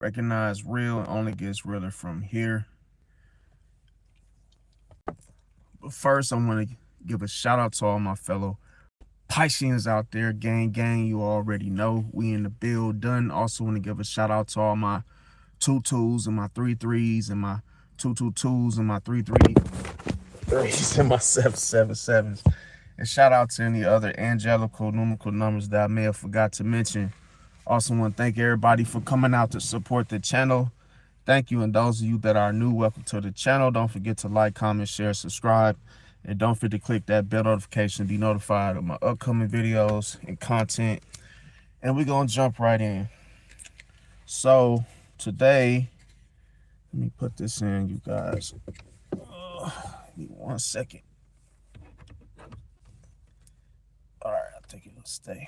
Recognize real only gets realer from here. But first, I want to give a shout out to all my fellow Pisceans out there. Gang, you already know. We in the build done. Also want to give a shout out to all my 2-2s and my 3-3s and my 2-2-2s and my 3-3-3s and my 7-7-7s. And shout out to any other angelical numerical numbers that I may have forgot to mention. Also want to thank everybody for coming out to support the channel. Thank you. And those of you that are new, welcome to the channel. Don't forget to like, comment, share, subscribe. And don't forget to click that bell notification to be notified of my upcoming videos and content. And we're going to jump right in. So today, let me put this in, you guys. Give me 1 second. All right, I think it'll stay.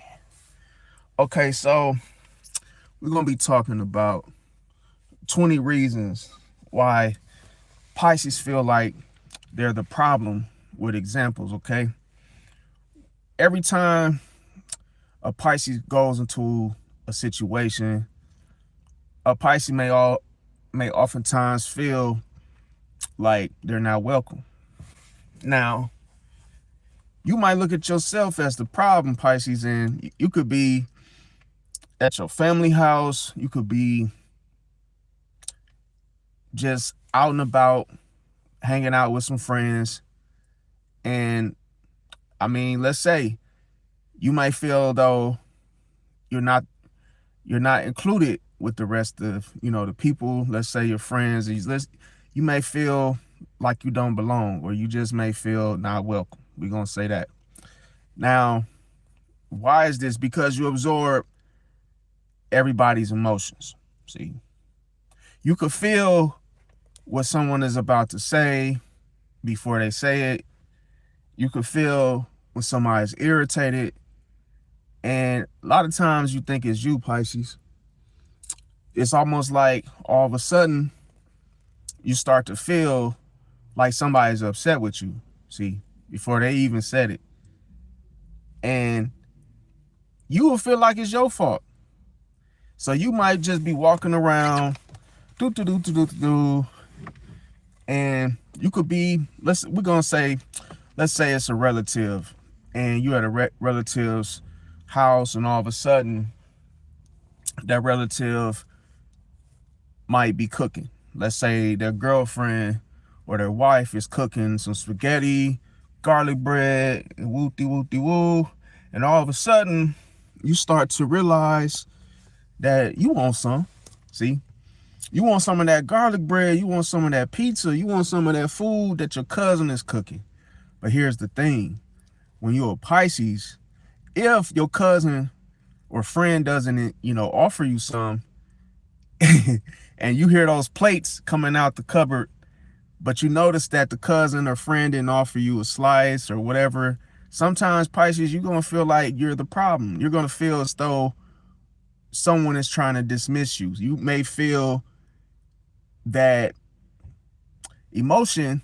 Okay, so we're going to be talking about 20 reasons why Pisces feel like they're the problem with examples, okay? Every time a Pisces goes into a situation, a Pisces may oftentimes feel like they're not welcome. Now, you might look at yourself as the problem, Pisces, and you could be at your family house, you could be just out and about, hanging out with some friends. And I mean, let's say you might feel though you're not included with the rest of, the people, let's say your friends. You may feel like you don't belong, or you just may feel not welcome. We're going to say that. Now, why is this? Because you absorb everybody's emotions. See, you could feel what someone is about to say before they say it. You could feel when somebody's irritated. And a lot of times you think it's you, Pisces. It's almost like all of a sudden you start to feel like somebody's upset with you, see, before they even said it. And you will feel like it's your fault. So you might just be walking around, and you could be, let's say it's a relative, and you're at a relative's house, and all of a sudden that relative might be cooking. Let's say their girlfriend or their wife is cooking some spaghetti, garlic bread, and woo, and all of a sudden you start to realize that you want some. See, you want some of that garlic bread, you want some of that pizza, you want some of that food that your cousin is cooking. But here's the thing: when you're a Pisces, if your cousin or friend doesn't, offer you some, and you hear those plates coming out the cupboard, but you notice that the cousin or friend didn't offer you a slice or whatever, sometimes, Pisces, you're going to feel like you're the problem. You're going to feel as though someone is trying to dismiss you. You may feel that emotion,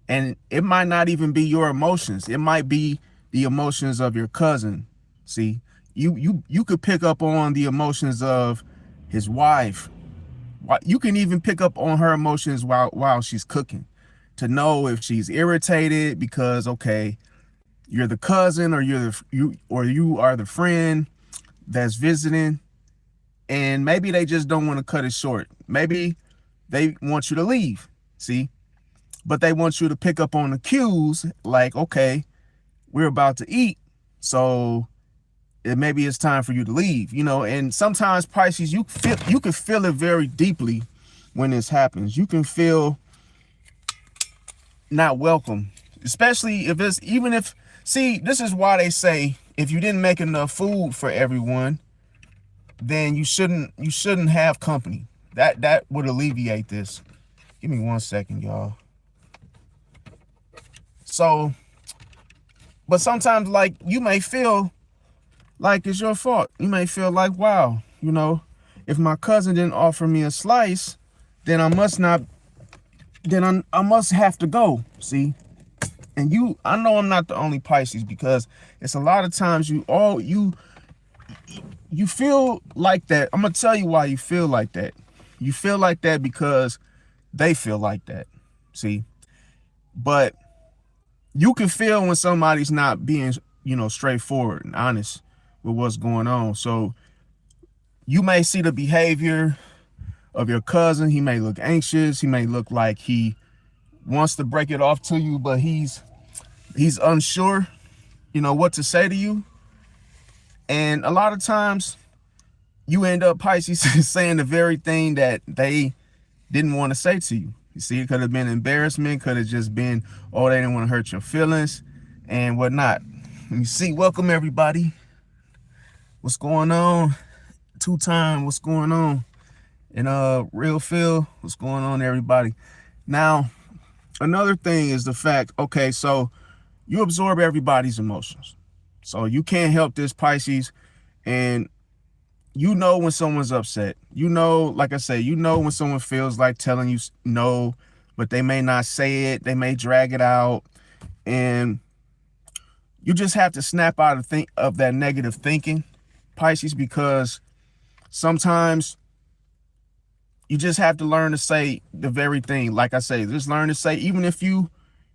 and it might not even be your emotions. It might be the emotions of your cousin. See, you could pick up on the emotions of his wife. You can even pick up on her emotions while she's cooking, to know if she's irritated because, okay, you're the cousin, or you are the friend that's visiting, and maybe they just don't want to cut it short. Maybe they want you to leave, see, but they want you to pick up on the cues, like, okay, we're about to eat, so maybe it's time for you to leave, and sometimes, Pisces, you can feel it very deeply when this happens. You can feel not welcome, especially if see, this is why they say if you didn't make enough food for everyone, then you shouldn't have company. That would alleviate this. Give me 1 second, y'all. So, but sometimes, like, you may feel like it's your fault. You may feel like, wow, if my cousin didn't offer me a slice, then I must have to go, see? And I know I'm not the only Pisces, because it's a lot of times you you feel like that. I'm gonna tell you why you feel like that. You feel like that because they feel like that. See, but you can feel when somebody's not being, straightforward and honest with what's going on. So you may see the behavior of your cousin. He may look anxious. He may look like he wants to break it off to you, but he's unsure, what to say to you. And a lot of times you end up, Pisces, saying the very thing that they didn't want to say to you. You see, it could have been embarrassment, could have just been, oh, they didn't want to hurt your feelings and whatnot. You see, welcome everybody. What's going on? Two-time, what's going on? And Real Phil, what's going on, everybody? Now, another thing is the fact, okay, so you absorb everybody's emotions. So you can't help this, Pisces, and you know when someone's upset. You know, like I say, you know when someone feels like telling you no, but they may not say it. They may drag it out. And you just have to snap out of that negative thinking, Pisces, because sometimes you just have to learn to say the very thing. Like I say, just learn to say, even if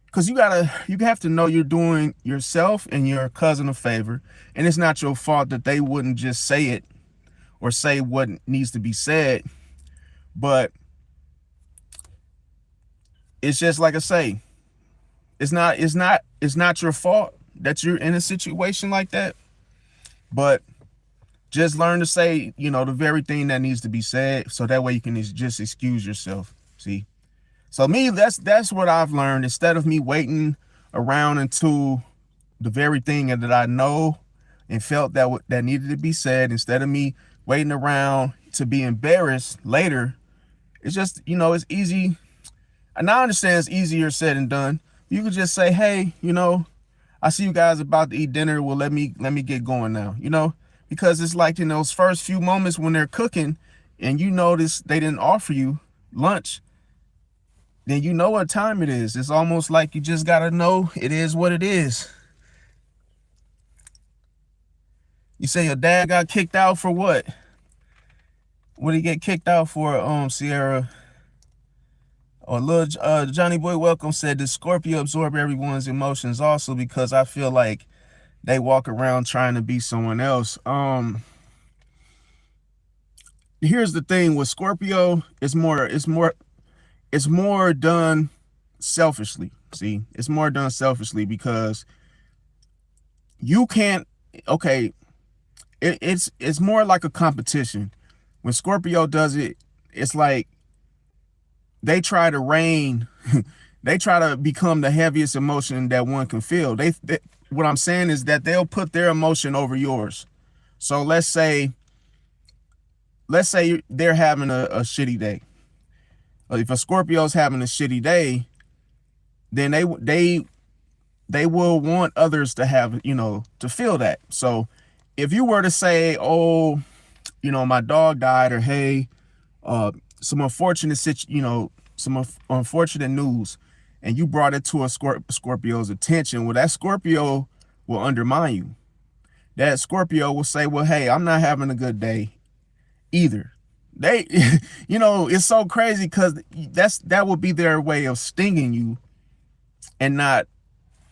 because you have to know you're doing yourself and your cousin a favor. And it's not your fault that they wouldn't just say it or say what needs to be said. But it's just like I say, it's not your fault that you're in a situation like that. But just learn to say, the very thing that needs to be said, so that way you can just excuse yourself. See? So me, that's what I've learned. Instead of me waiting around until the very thing that I know and felt that needed to be said, instead of me waiting around to be embarrassed later, it's just, it's easy. And I understand it's easier said than done. You could just say, hey, I see you guys about to eat dinner. Well, let me get going now, because it's like in those first few moments when they're cooking and you notice they didn't offer you lunch, then you know what time it is. It's almost like you just got to know it is what it is. You say your dad got kicked out for what? What did he get kicked out for, Sierra? Or little Johnny Boy Welcome said, does Scorpio absorb everyone's emotions also? Because I feel like they walk around trying to be someone else. Here's the thing with Scorpio, it's more done selfishly. See, it's more done selfishly because you can't, okay, it's more like a competition. When Scorpio does it, it's like they try to reign, they try to become the heaviest emotion that one can feel. What I'm saying is that they'll put their emotion over yours. So let's say they're having a shitty day. If a Scorpio's having a shitty day, then they will want others to have, to feel that. So if you were to say, oh, my dog died, or hey, some unfortunate news, and you brought it to a Scorpio's attention, well, that Scorpio will undermine you. That Scorpio will say, well, hey, I'm not having a good day either. They, it's so crazy because that will be their way of stinging you and not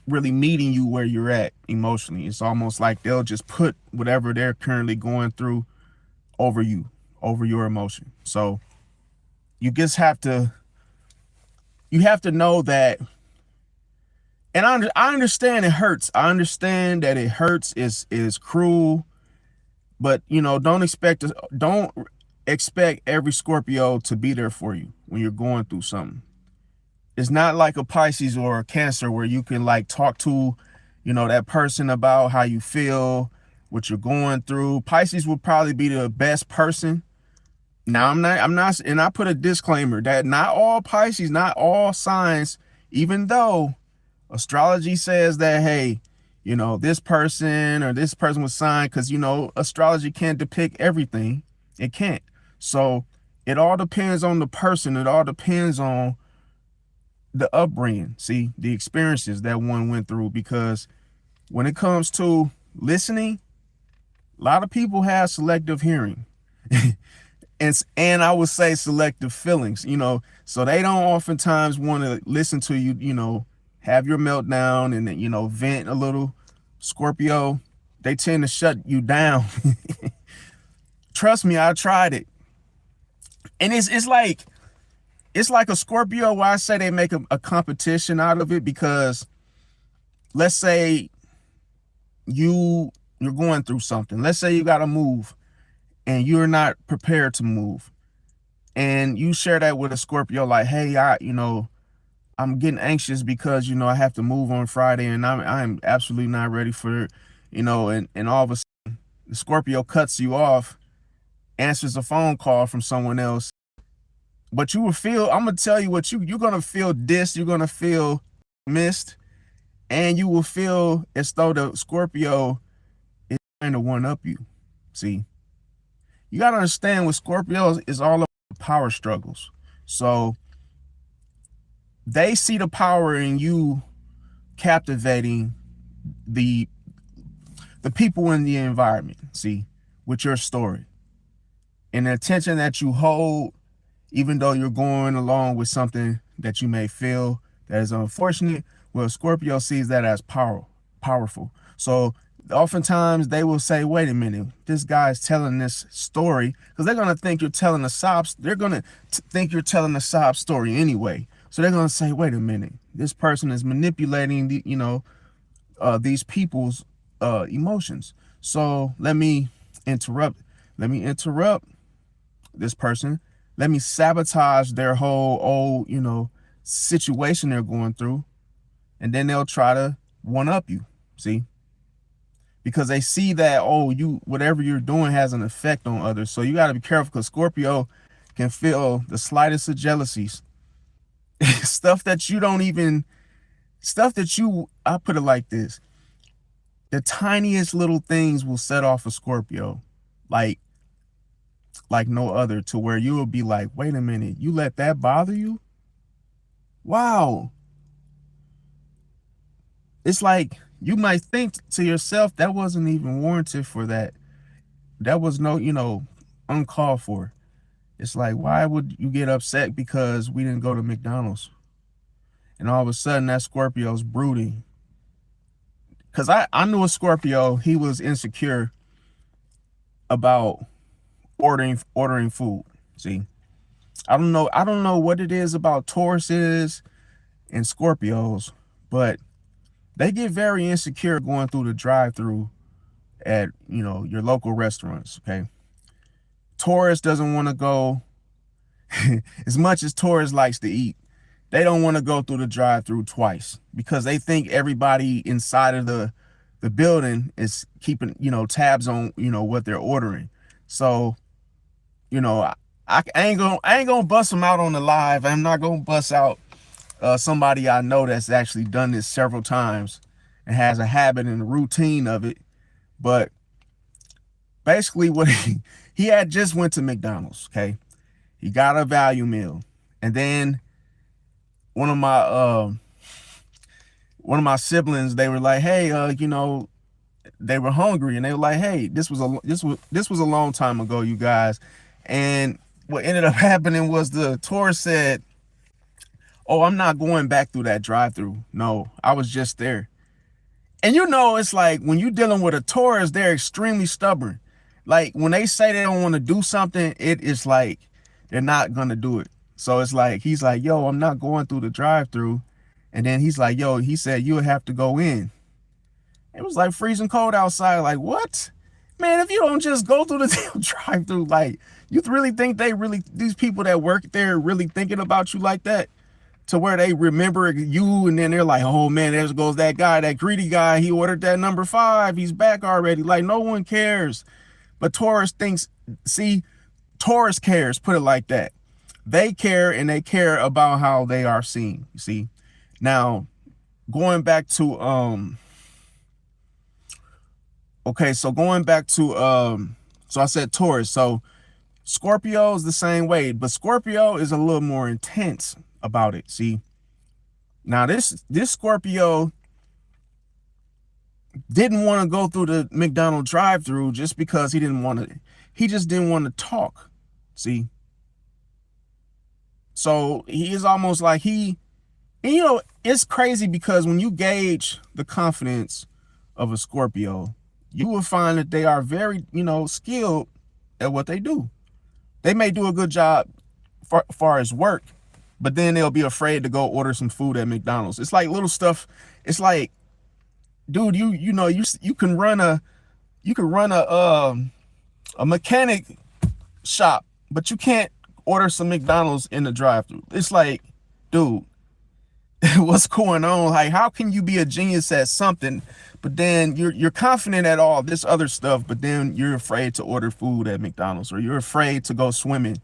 really meeting you where you're at emotionally. It's almost like they'll just put whatever they're currently going through over you, over your emotion. So you just have to know that. And I understand it hurts. I understand that it hurts, is cruel, but don't expect every Scorpio to be there for you when you're going through something. It's not like a Pisces or a Cancer where you can like talk to, that person about how you feel, what you're going through. Pisces will probably be the best person. Now I'm not, and I put a disclaimer that not all Pisces, not all signs, even though astrology says that, hey, this person was signed, because, astrology can't depict everything. It can't. So it all depends on the person. It all depends on the upbringing, see, the experiences that one went through. Because when it comes to listening, A lot of people have selective hearing. And I would say selective feelings, so they don't oftentimes want to listen to you, have your meltdown and then, vent a little. Scorpio, they tend to shut you down. Trust me, I tried it. And it's like a Scorpio where I say they make a competition out of it, because let's say you're going through something. Let's say you got to move and you're not prepared to move. And you share that with a Scorpio, like, hey, I'm getting anxious because, I have to move on Friday and I'm absolutely not ready for it, and all of a sudden the Scorpio cuts you off, answers a phone call from someone else. But you will feel, I'm gonna tell you what you're gonna feel dissed, you're gonna feel missed, and you will feel as though the Scorpio is trying to one up you. See, you gotta understand with Scorpios is all about power struggles. So they see the power in you captivating the people in the environment, see, with your story. And the attention that you hold, even though you're going along with something that you may feel that is unfortunate, well, Scorpio sees that as powerful. So oftentimes they will say, wait a minute, this guy's telling this story, because they're going to think you're telling a sob. They're going to think you're telling a sob story anyway. So they're going to say, wait a minute, this person is manipulating these people's emotions. So let me interrupt this person. Let me sabotage their whole old, situation they're going through. And then they'll try to one up you, see? Because they see that, whatever you're doing has an effect on others. So you got to be careful, because Scorpio can feel the slightest of jealousies. Stuff that I put it like this. The tiniest little things will set off a Scorpio like no other, to where you will be like, wait a minute, you let that bother you? Wow. It's like you might think to yourself, that wasn't even warranted for that. That was no, uncalled for. It's like, why would you get upset because we didn't go to McDonald's? And all of a sudden that Scorpio's brooding. Because I knew a Scorpio, he was insecure about ordering food. See, I don't know what it is about Tauruses and Scorpios, but they get very insecure going through the drive-through at your local restaurants. Okay, Taurus doesn't want to go. As much as Taurus likes to eat, they don't want to go through the drive-through twice, because they think everybody inside of the building is keeping tabs on what they're ordering. So I ain't gonna bust them out on the live. I'm not gonna bust out somebody I know that's actually done this several times and has a habit and a routine of it. But basically, what he had just went to McDonald's. Okay, he got a value meal, and then one of my siblings, they were like, hey, they were hungry, and they were like, hey, this was a long time ago, you guys. And what ended up happening was the Taurus said, oh, I'm not going back through that drive-through. No, I was just there. And it's like when you're dealing with a Taurus, they're extremely stubborn. Like when they say they don't want to do something, it is like they're not going to do it. So it's like, he's like, yo, I'm not going through the drive-through. And then he's like, yo, he said, you'll have to go in. It was like freezing cold outside. Like, what? Man, if you don't just go through the drive-through, like, you really think these people that work there really thinking about you like that? To where they remember you, and then they're like, oh man, there goes that guy, that greedy guy. He ordered that number 5. He's back already. Like, no one cares. But Taurus cares, put it like that. They care, and they care about how they are seen. You see? Now, going back to so I said Taurus. So Scorpio is the same way, but Scorpio is a little more intense about it. See, now this Scorpio, didn't want to go through the McDonald's drive-through just because he just didn't want to talk. See? So he is almost like and it's crazy because when you gauge the confidence of a Scorpio, you will find that they are very, skilled at what they do. They may do a good job far as work, but then they'll be afraid to go order some food at McDonald's. It's like little stuff. It's like, dude, you can run a mechanic shop, but you can't order some McDonald's in the drive-thru. It's like, dude, what's going on? Like, how can you be a genius at something, but then you're confident at all this other stuff, but then you're afraid to order food at McDonald's, or you're afraid to go swimming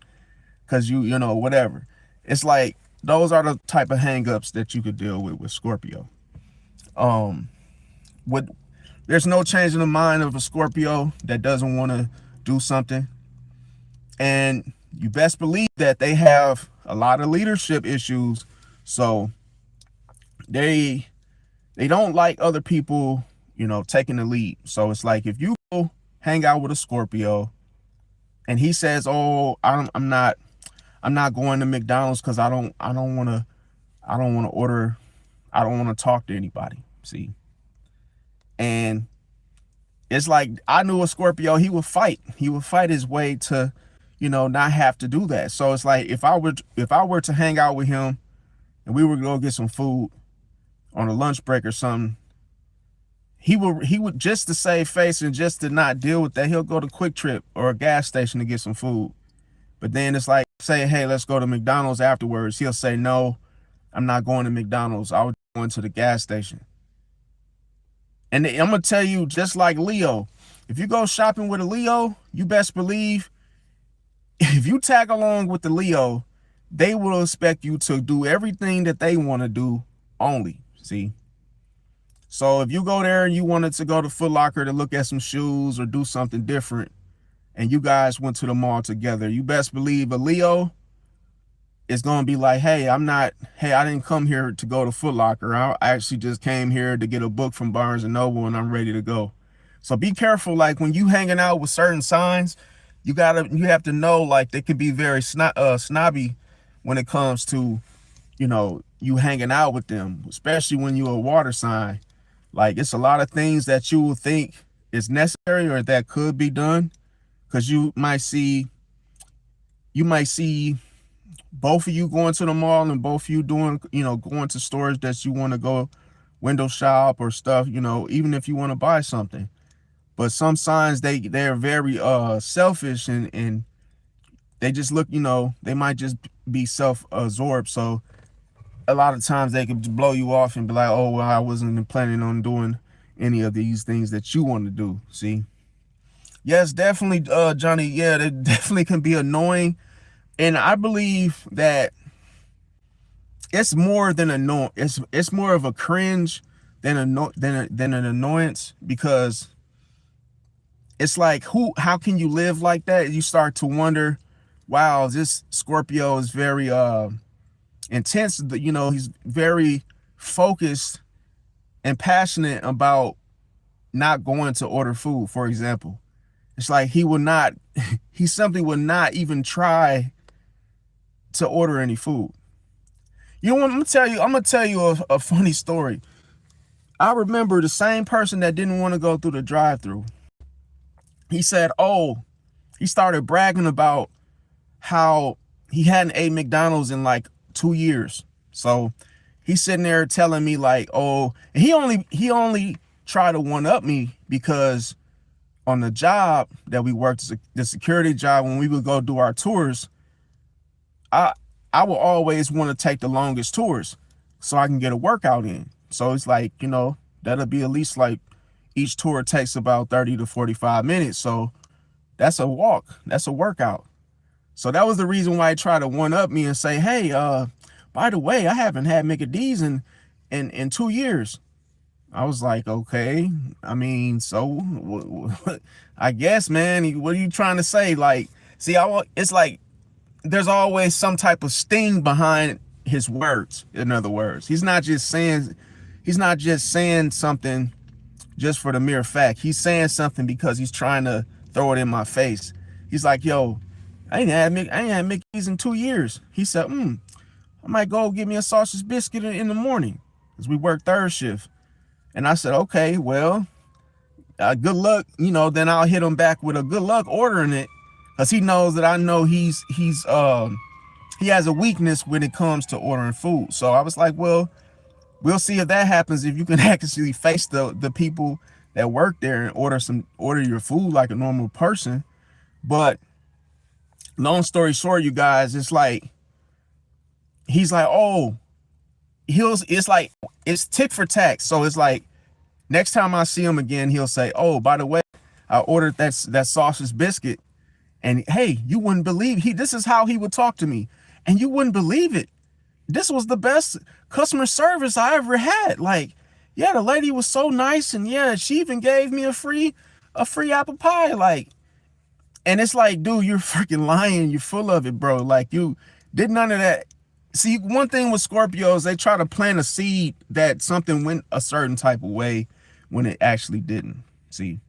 because whatever. It's like those are the type of hangups that you could deal with Scorpio. With There's no change in the mind of a Scorpio that doesn't want to do something, and you best believe that they have a lot of leadership issues. So they don't like other people, taking the lead. So it's like, if you go hang out with a Scorpio and he says, "Oh, I'm not going to McDonald's because I don't want to order, I don't want to talk to anybody." See, and it's like, I knew a Scorpio, he would fight his way to, not have to do that. So it's like, if I were to hang out with him and we were to go get some food on a lunch break or something, he would just to save face and just to not deal with that, he'll go to Quick Trip or a gas station to get some food. But then it's like, say, "Hey, let's go to McDonald's afterwards." He'll say, "No, I'm not going to McDonald's. I was going to the gas station." And I'm going to tell you, just like Leo, if you go shopping with a Leo, you best believe if you tag along with the Leo, they will expect you to do everything that they want to do only. See? So if you go there and you wanted to go to Foot Locker to look at some shoes or do something different, and you guys went to the mall together, you best believe a Leo is going to be like, "Hey, I didn't come here to go to Foot Locker. I actually just came here to get a book from Barnes & Noble and I'm ready to go." So be careful. Like, when you hanging out with certain signs, you have to know, like, they can be very snobby when it comes to, you hanging out with them, especially when you're a water sign. Like, it's a lot of things that you will think is necessary or that could be done, because you might see both of you going to the mall and both of you doing, going to stores that you want to go window shop or stuff, even if you want to buy something. But some signs, they're very selfish, and they just look, they might just be self-absorbed. So a lot of times they can blow you off and be like, "Oh, well, I wasn't planning on doing any of these things that you want to do." See? Yes, definitely, Johnny. Yeah, they definitely can be annoying. And I believe that it's more than annoying. It's more of a cringe than an annoyance, because it's like, how can you live like that? You start to wonder, wow, this Scorpio is very intense. He's very focused and passionate about not going to order food, for example. It's like he simply would not even try to order any food. You know what? I'm gonna tell you a funny story. I remember the same person that didn't want to go through the drive-thru. He said, he started bragging about how he hadn't ate McDonald's in like 2 years. So he's sitting there telling me like, and he only tried to one up me because on the job that we worked, the security job, when we would go do our tours, I will always want to take the longest tours so I can get a workout in. So it's like, that'll be at least like, each tour takes about 30 to 45 minutes. So that's a walk. That's a workout. So that was the reason why he tried to one up me and say, "Hey, by the way, I haven't had Mickey in 2 years." I was like, okay, I mean, so I guess, man, what are you trying to say? Like, see, it's like, there's always some type of sting behind his words. In other words, he's not just saying something just for the mere fact. He's saying something because he's trying to throw it in my face. He's like, yo, I ain't had Mickey's in 2 years. He said, I might go get me a sausage biscuit in the morning, because we work third shift. And I said, okay, well, good luck. Then I'll hit him back with a good luck ordering it, because he knows that I know he has a weakness when it comes to ordering food. So I was like, well, we'll see if that happens, if you can actually face the people that work there and order your food like a normal person. But long story short, you guys, it's like, he's like, oh, it's tick for tack. So it's like, next time I see him again, he'll say, oh, by the way, I ordered that sausage biscuit, and hey, you wouldn't believe, this is how he would talk to me, and you wouldn't believe it. This was the best customer service I ever had. Like, yeah, the lady was so nice, and yeah, she even gave me a free apple pie. Like, and it's like, dude, you're freaking lying. You're full of it, bro. Like, you did none of that. See, one thing with Scorpios, they try to plant a seed that something went a certain type of way when it actually didn't. See,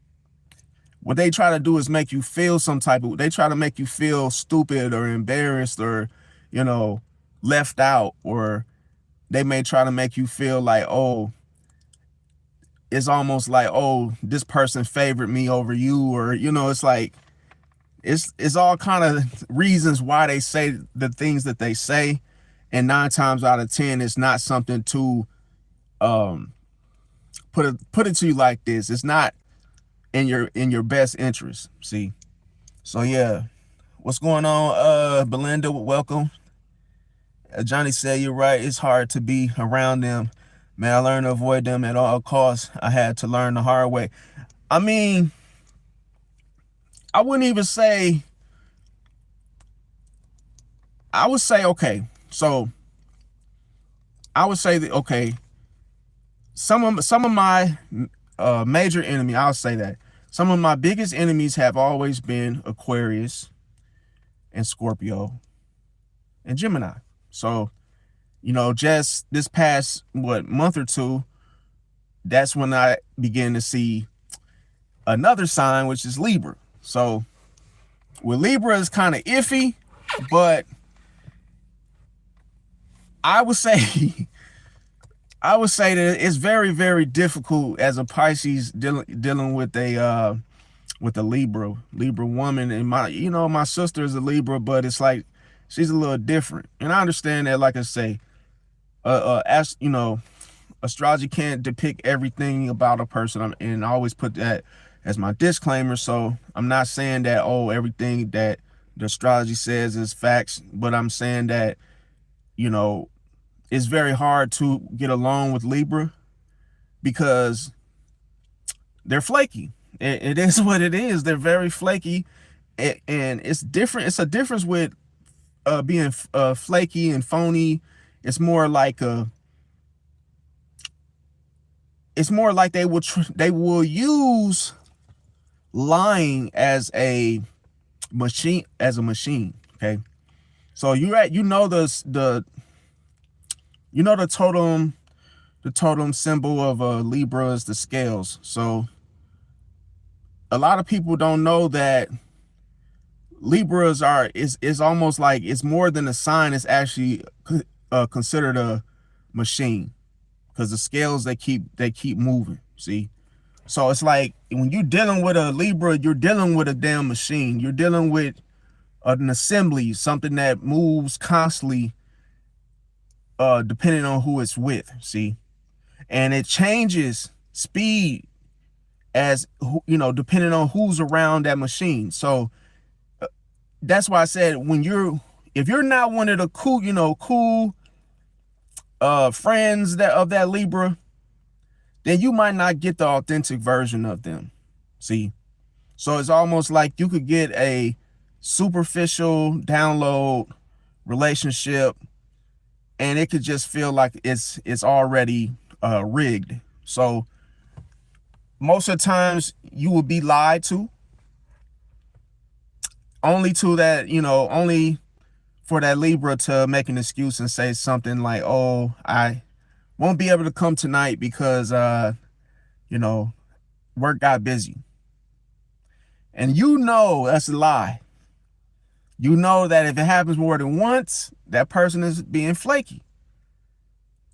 what they try to do is make you feel they try to make you feel stupid or embarrassed or, left out, or they may try to make you feel like, oh, it's almost like, oh, this person favored me over you, or, it's like, it's all kind of reasons why they say the things that they say. And 9 times out of 10, it's not something to put it to you like this. It's not in your best interest. See, so yeah, what's going on, Belinda? Welcome. Johnny said, you're right, it's hard to be around them, man. I learned to avoid them at all costs. I had to learn the hard way. I mean, I wouldn't even say, I would say, okay, so I would say that, okay, some of my major enemy, I'll say that some of my biggest enemies have always been Aquarius and Scorpio and Gemini. So, just this past month or two, that's when I began to see another sign, which is Libra. So with Libra, is kind of iffy, but I would say that it's very, very difficult as a Pisces dealing with a Libra woman. And my sister is a Libra, but it's like she's a little different. And I understand that, like I say, astrology can't depict everything about a person, and I always put that as my disclaimer. So I'm not saying that, oh, everything that the astrology says is facts, but I'm saying that, it's very hard to get along with Libra because they're flaky. It is what it is. They're very flaky, and it's different. It's a difference with being flaky and phony. It's more like they will use lying as a machine. Okay, so the totem symbol of Libra is the scales. So a lot of people don't know that Libras is almost like, it's more than a sign. It's actually considered a machine, because the scales, they keep moving. See, so it's like when you're dealing with a Libra, you're dealing with a damn machine. You're dealing with an assembly, something that moves constantly, depending on who it's with. See, and it changes speed as depending on who's around that machine. So that's why I said, if you're not one of the cool friends of that Libra, then you might not get the authentic version of them. See, so it's almost like you could get a superficial download relationship, and it could just feel like it's already rigged. So most of the times you will be lied to, only for that Libra to make an excuse and say something like, oh, I won't be able to come tonight because work got busy. And you know that's a lie. You know that if it happens more than once, that person is being flaky.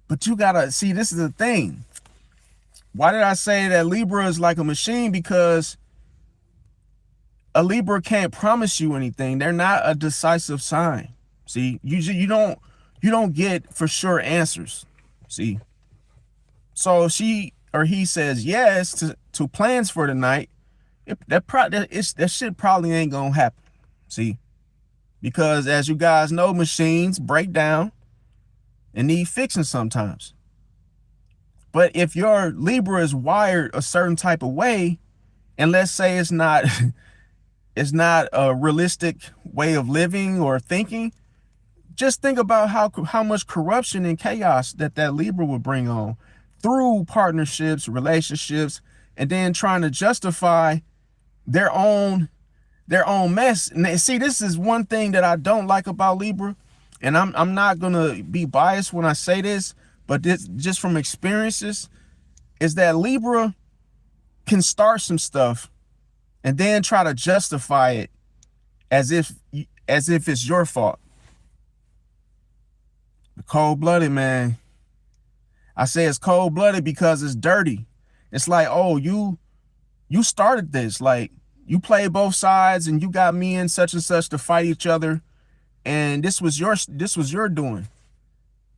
But you gotta see, this is the thing. Why did I say that Libra is like a machine? Because a Libra can't promise you anything. They're not a decisive sign. See, you don't get for sure answers. See, so if she or he says yes to plans for the night, that shit probably ain't gonna happen. See, because as you guys know, machines break down and need fixing sometimes. But if your Libra is wired a certain type of way, and let's say it's not it's not a realistic way of living or thinking, just think about how much corruption and chaos that Libra would bring on through partnerships, relationships, and then trying to justify their own mess. And see, this is one thing that I don't like about Libra, and I'm not gonna be biased when I say this, but this just from experiences, is that Libra can start some stuff and then try to justify it as if it's your fault. Cold-blooded, man. I say it's cold-blooded because it's dirty. It's like, oh, you started this. Like, you played both sides and you got me and such to fight each other, and this was your doing.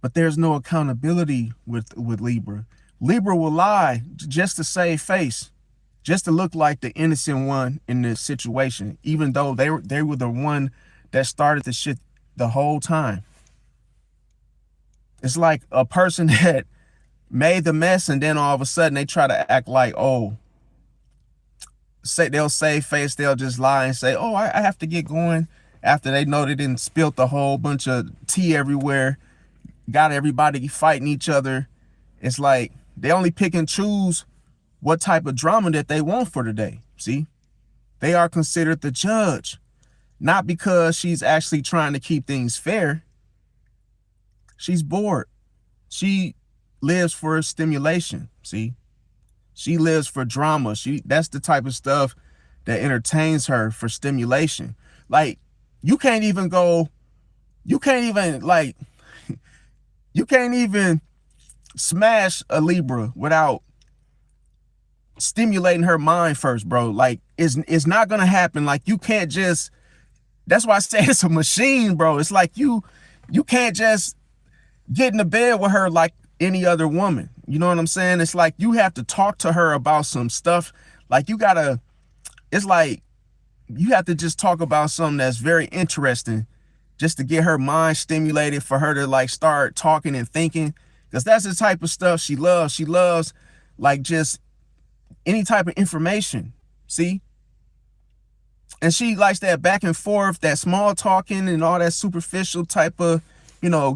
But there's no accountability with Libra. Libra will lie just to save face, just to look like the innocent one in this situation, even though they were the one that started the shit the whole time. It's like a person that made the mess, and then all of a sudden they try to act like, oh, they'll save face, they'll just lie and say, oh, I have to get going, after they know they didn't spilt a whole bunch of tea everywhere, got everybody fighting each other. It's like they only pick and choose what type of drama that they want for the day. See, they are considered the judge, not because she's actually trying to keep things fair. She's bored. She lives for stimulation. See, she lives for drama. That's the type of stuff that entertains her, for stimulation. Like, you can't even smash a Libra without stimulating her mind first, bro. Like, it's not gonna happen. Like, you can't just, that's why I say it's a machine, bro. It's like you can't just get in the bed with her like any other woman. You know what I'm saying? It's like you have to talk to her about some stuff. Like, it's like you have to just talk about something that's very interesting just to get her mind stimulated, for her to like start talking and thinking. Because that's the type of stuff she loves. She loves like just any type of information. See? And she likes that back and forth, that small talking and all that superficial type of,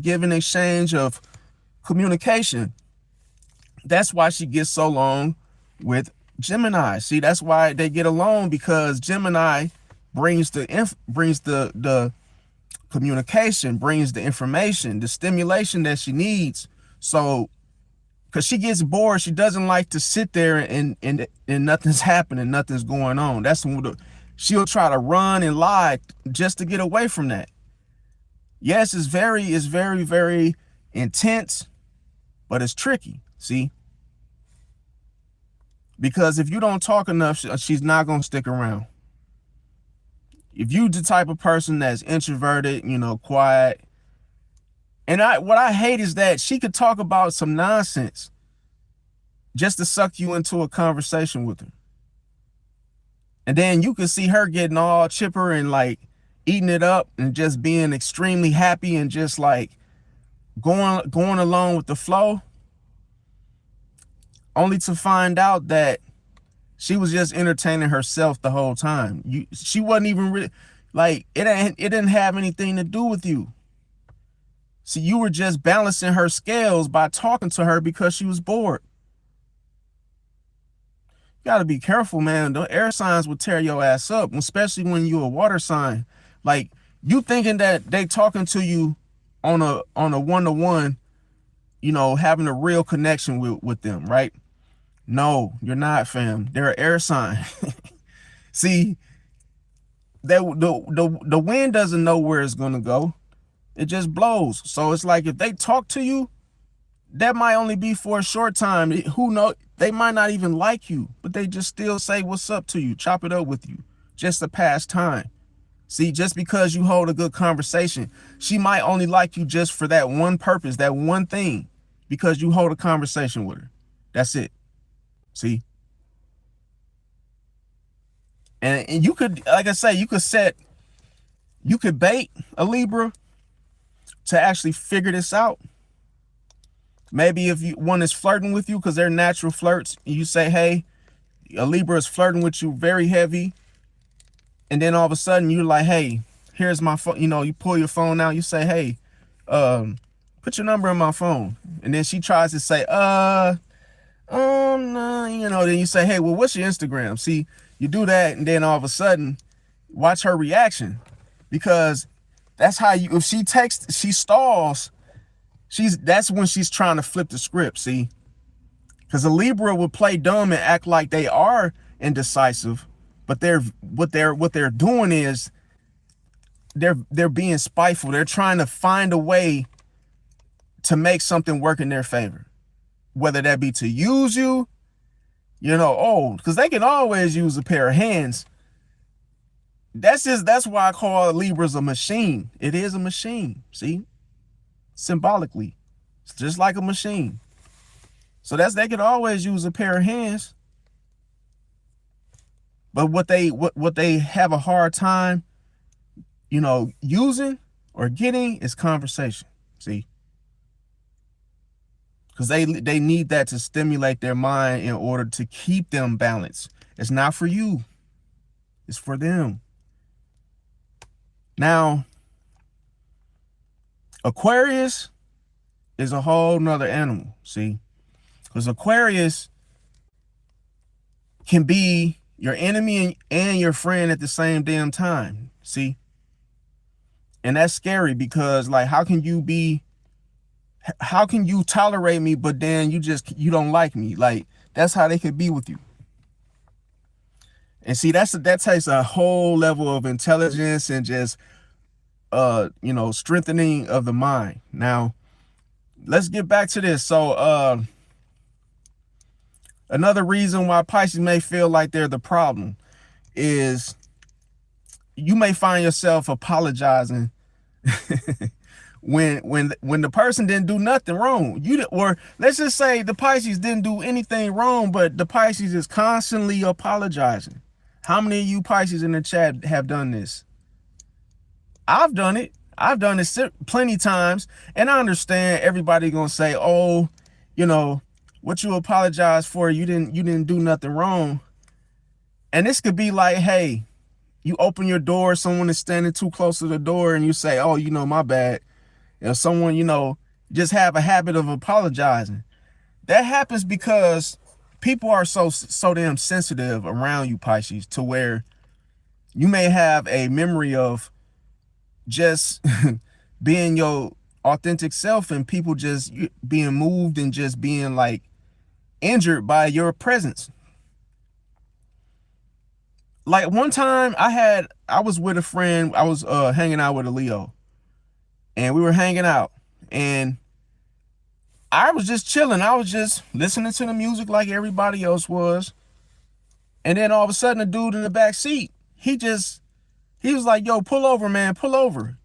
give and exchange of communication. That's why she gets so long with Gemini. See, that's why they get along, because Gemini brings the communication, brings the information, the stimulation that she needs. So, because she gets bored, she doesn't like to sit there and nothing's happening, nothing's going on. That's when she'll try to run and lie just to get away from that. Yes, it's very, very intense, but it's tricky. See, because if you don't talk enough, she's not going to stick around. If you the type of person that's introverted, quiet, and what I hate is that she could talk about some nonsense just to suck you into a conversation with her. And then you can see her getting all chipper and like eating it up and just being extremely happy and just like going along with the flow, only to find out that she was just entertaining herself the whole time. She wasn't even really, like, it didn't have anything to do with you. So you were just balancing her scales by talking to her because she was bored. You got to be careful, man. The air signs will tear your ass up, especially when you're a water sign. Like, you thinking that they talking to you on a one-to-one, having a real connection with them, right? No, you're not, fam. They're an air sign. See, the wind doesn't know where it's gonna go. It just blows. So it's like if they talk to you, that might only be for a short time. Who knows? They might not even like you, but they just still say what's up to you, chop it up with you, just to pass time. See, just because you hold a good conversation, she might only like you just for that one purpose, that one thing, because you hold a conversation with her. That's it. See? And you could, like I say, you could bait a Libra to actually figure this out. Maybe if one is flirting with you because they're natural flirts, and you say, hey, a Libra is flirting with you very heavy, and then all of a sudden you're like, hey, here's my phone. You pull your phone out, you say, hey, put your number in my phone. And then she tries to say, no, then you say, hey, well, what's your Instagram? See, you do that, and then all of a sudden, watch her reaction, because that's how if she stalls, that's when she's trying to flip the script. See, because a Libra will play dumb and act like they are indecisive, but what they're doing is they're being spiteful. They're trying to find a way to make something work in their favor, whether that be to use you, because they can always use a pair of hands. That's why I call Libras a machine. It is a machine. See, symbolically, it's just like a machine. So they could always use a pair of hands. But what they have a hard time, using or getting is conversation. See, because they need that to stimulate their mind in order to keep them balanced. It's not for you. It's for them. Now, Aquarius is a whole nother animal, see? Because Aquarius can be your enemy and your friend at the same damn time, see? And that's scary because, like, how can you tolerate me, but then you don't like me? Like, that's how they could be with you. And see, that takes a whole level of intelligence and just strengthening of the mind. Now, let's get back to this. So another reason why Pisces may feel like they're the problem is you may find yourself apologizing when the person didn't do nothing wrong. Or let's just say the Pisces didn't do anything wrong, but the Pisces is constantly apologizing. How many of you Pisces in the chat have done this? I've done it. I've done it plenty times, and I understand everybody gonna say, "Oh, what you apologize for? You didn't do nothing wrong." And this could be like, hey, you open your door, someone is standing too close to the door, and you say, "Oh, my bad." If someone, just have a habit of apologizing. That happens because people are so damn sensitive around you, Pisces, to where you may have a memory of just being your authentic self and people just being moved and just being like injured by your presence. Like one time I was with a friend, I was hanging out with a Leo, and we were hanging out, and I was just chilling. I was just listening to the music like everybody else was. And then all of a sudden, a dude in the back seat, he was like, "Yo, pull over, man, pull over."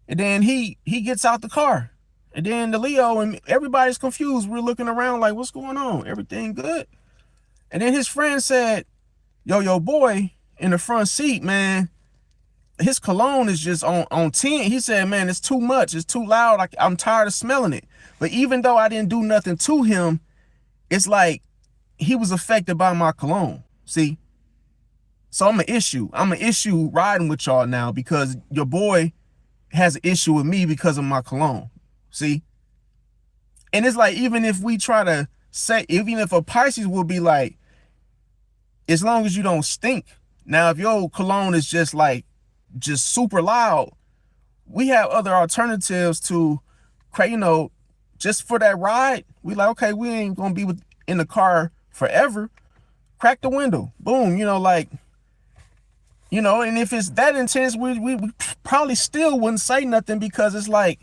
And then he gets out the car. And then the Leo and everybody's confused. We're looking around like, what's going on? Everything good? And then his friend said, yo, boy in the front seat, man, his cologne is just on 10. He said, man, it's too much. It's too loud. I'm tired of smelling it. But even though I didn't do nothing to him, it's like he was affected by my cologne. See? So I'm an issue riding with y'all now because your boy has an issue with me because of my cologne. See? And it's like, even if we try to say, even if a Pisces will be like, as long as you don't stink. Now, if your cologne is just super loud, we have other alternatives to, just for that ride. We like, okay, we ain't gonna be in the car forever, crack the window. Boom. Like, and if it's that intense, we probably still wouldn't say nothing, because it's like,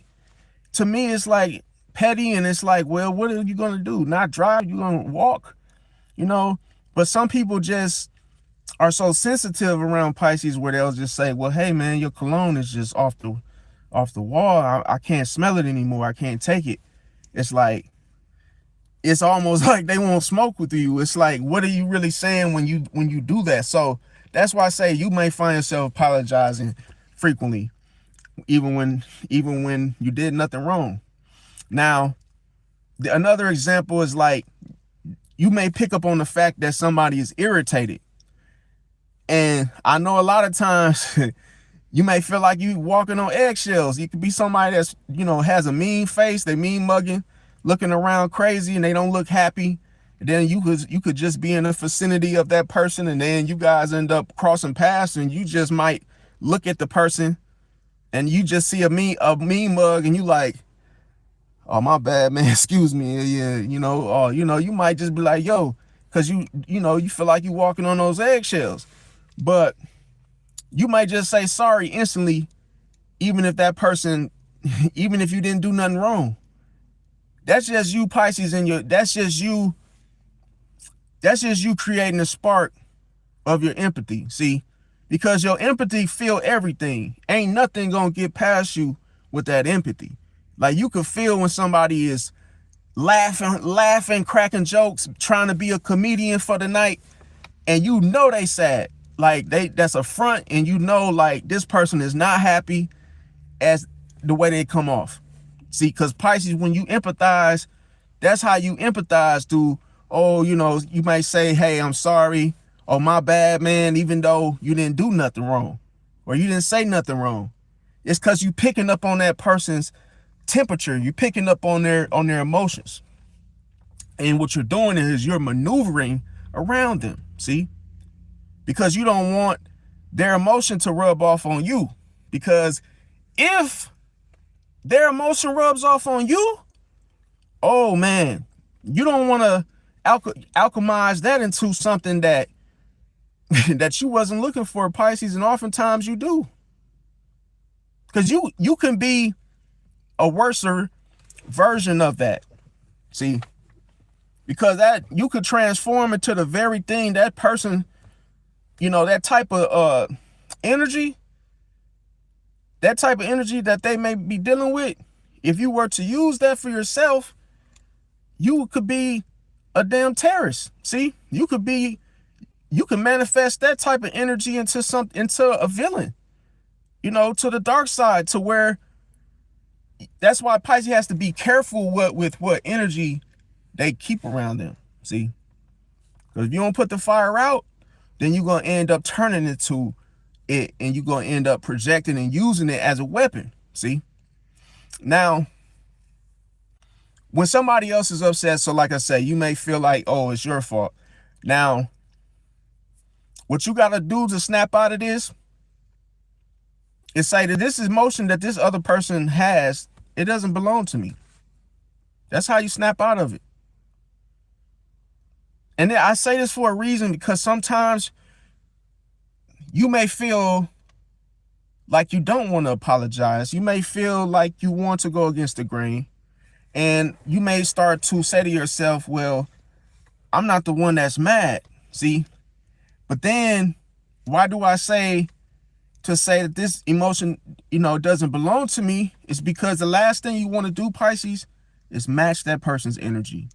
to me, it's like petty, and it's like, well, what are you gonna do? Not drive? You gonna walk? But some people just are so sensitive around Pisces, where they'll just say, well, hey man, your cologne is just off the wall. I can't smell it anymore. I can't take it. It's like, it's almost like they won't smoke with you. It's like, what are you really saying when you do that? So that's why I say you may find yourself apologizing frequently, even when you did nothing wrong. Now, another example is like, you may pick up on the fact that somebody is irritated. And I know a lot of times you may feel like you walking on eggshells. You could be somebody that's, has a mean face, they mean mugging, looking around crazy, and they don't look happy. And then you could just be in the vicinity of that person, and then you guys end up crossing paths, and you just might look at the person and you just see a mean mug, and you like, oh, my bad, man, excuse me. Yeah, you might just be like, yo, because you feel like you walking on those eggshells. But you might just say sorry instantly, even if that person, even if you didn't do nothing wrong. That's just you, Pisces, that's just you creating a spark of your empathy. See, because your empathy feel everything. Ain't nothing gonna get past you with that empathy. Like, you can feel when somebody is laughing, cracking jokes, trying to be a comedian for the night, and they sad. Like, that's a front, and like, this person is not happy as the way they come off. See, because Pisces, when you empathize, that's how you empathize through, you might say, hey, I'm sorry. Oh, my bad, man, even though you didn't do nothing wrong, or you didn't say nothing wrong. It's because you picking up on that person's temperature. You're picking up on their emotions. And what you're doing is you're maneuvering around them, see? Because you don't want their emotion to rub off on you. Because if their emotion rubs off on you, oh man, you don't want to alchemize that into something that that you wasn't looking for, Pisces, and oftentimes you do. Because you can be a worser version of that. See? Because that you could transform into the very thing that person, that type of energy, that they may be dealing with. If you were to use that for yourself, you could be a damn terrorist. See, you can manifest that type of energy into a villain, to the dark side, to where, that's why Pisces has to be careful with what energy they keep around them. See, because if you don't put the fire out, then you're going to end up turning into it, and you're going to end up projecting and using it as a weapon. See, now, when somebody else is upset, so like I say, you may feel like, oh, it's your fault. Now, what you got to do to snap out of this is say that this emotion that this other person has, it doesn't belong to me. That's how you snap out of it. And then I say this for a reason, because sometimes you may feel like you don't want to apologize. You may feel like you want to go against the grain. And you may start to say to yourself, well, I'm not the one that's mad. See? But then, why do I say that this emotion, doesn't belong to me? It's because the last thing you want to do, Pisces, is match that person's energy.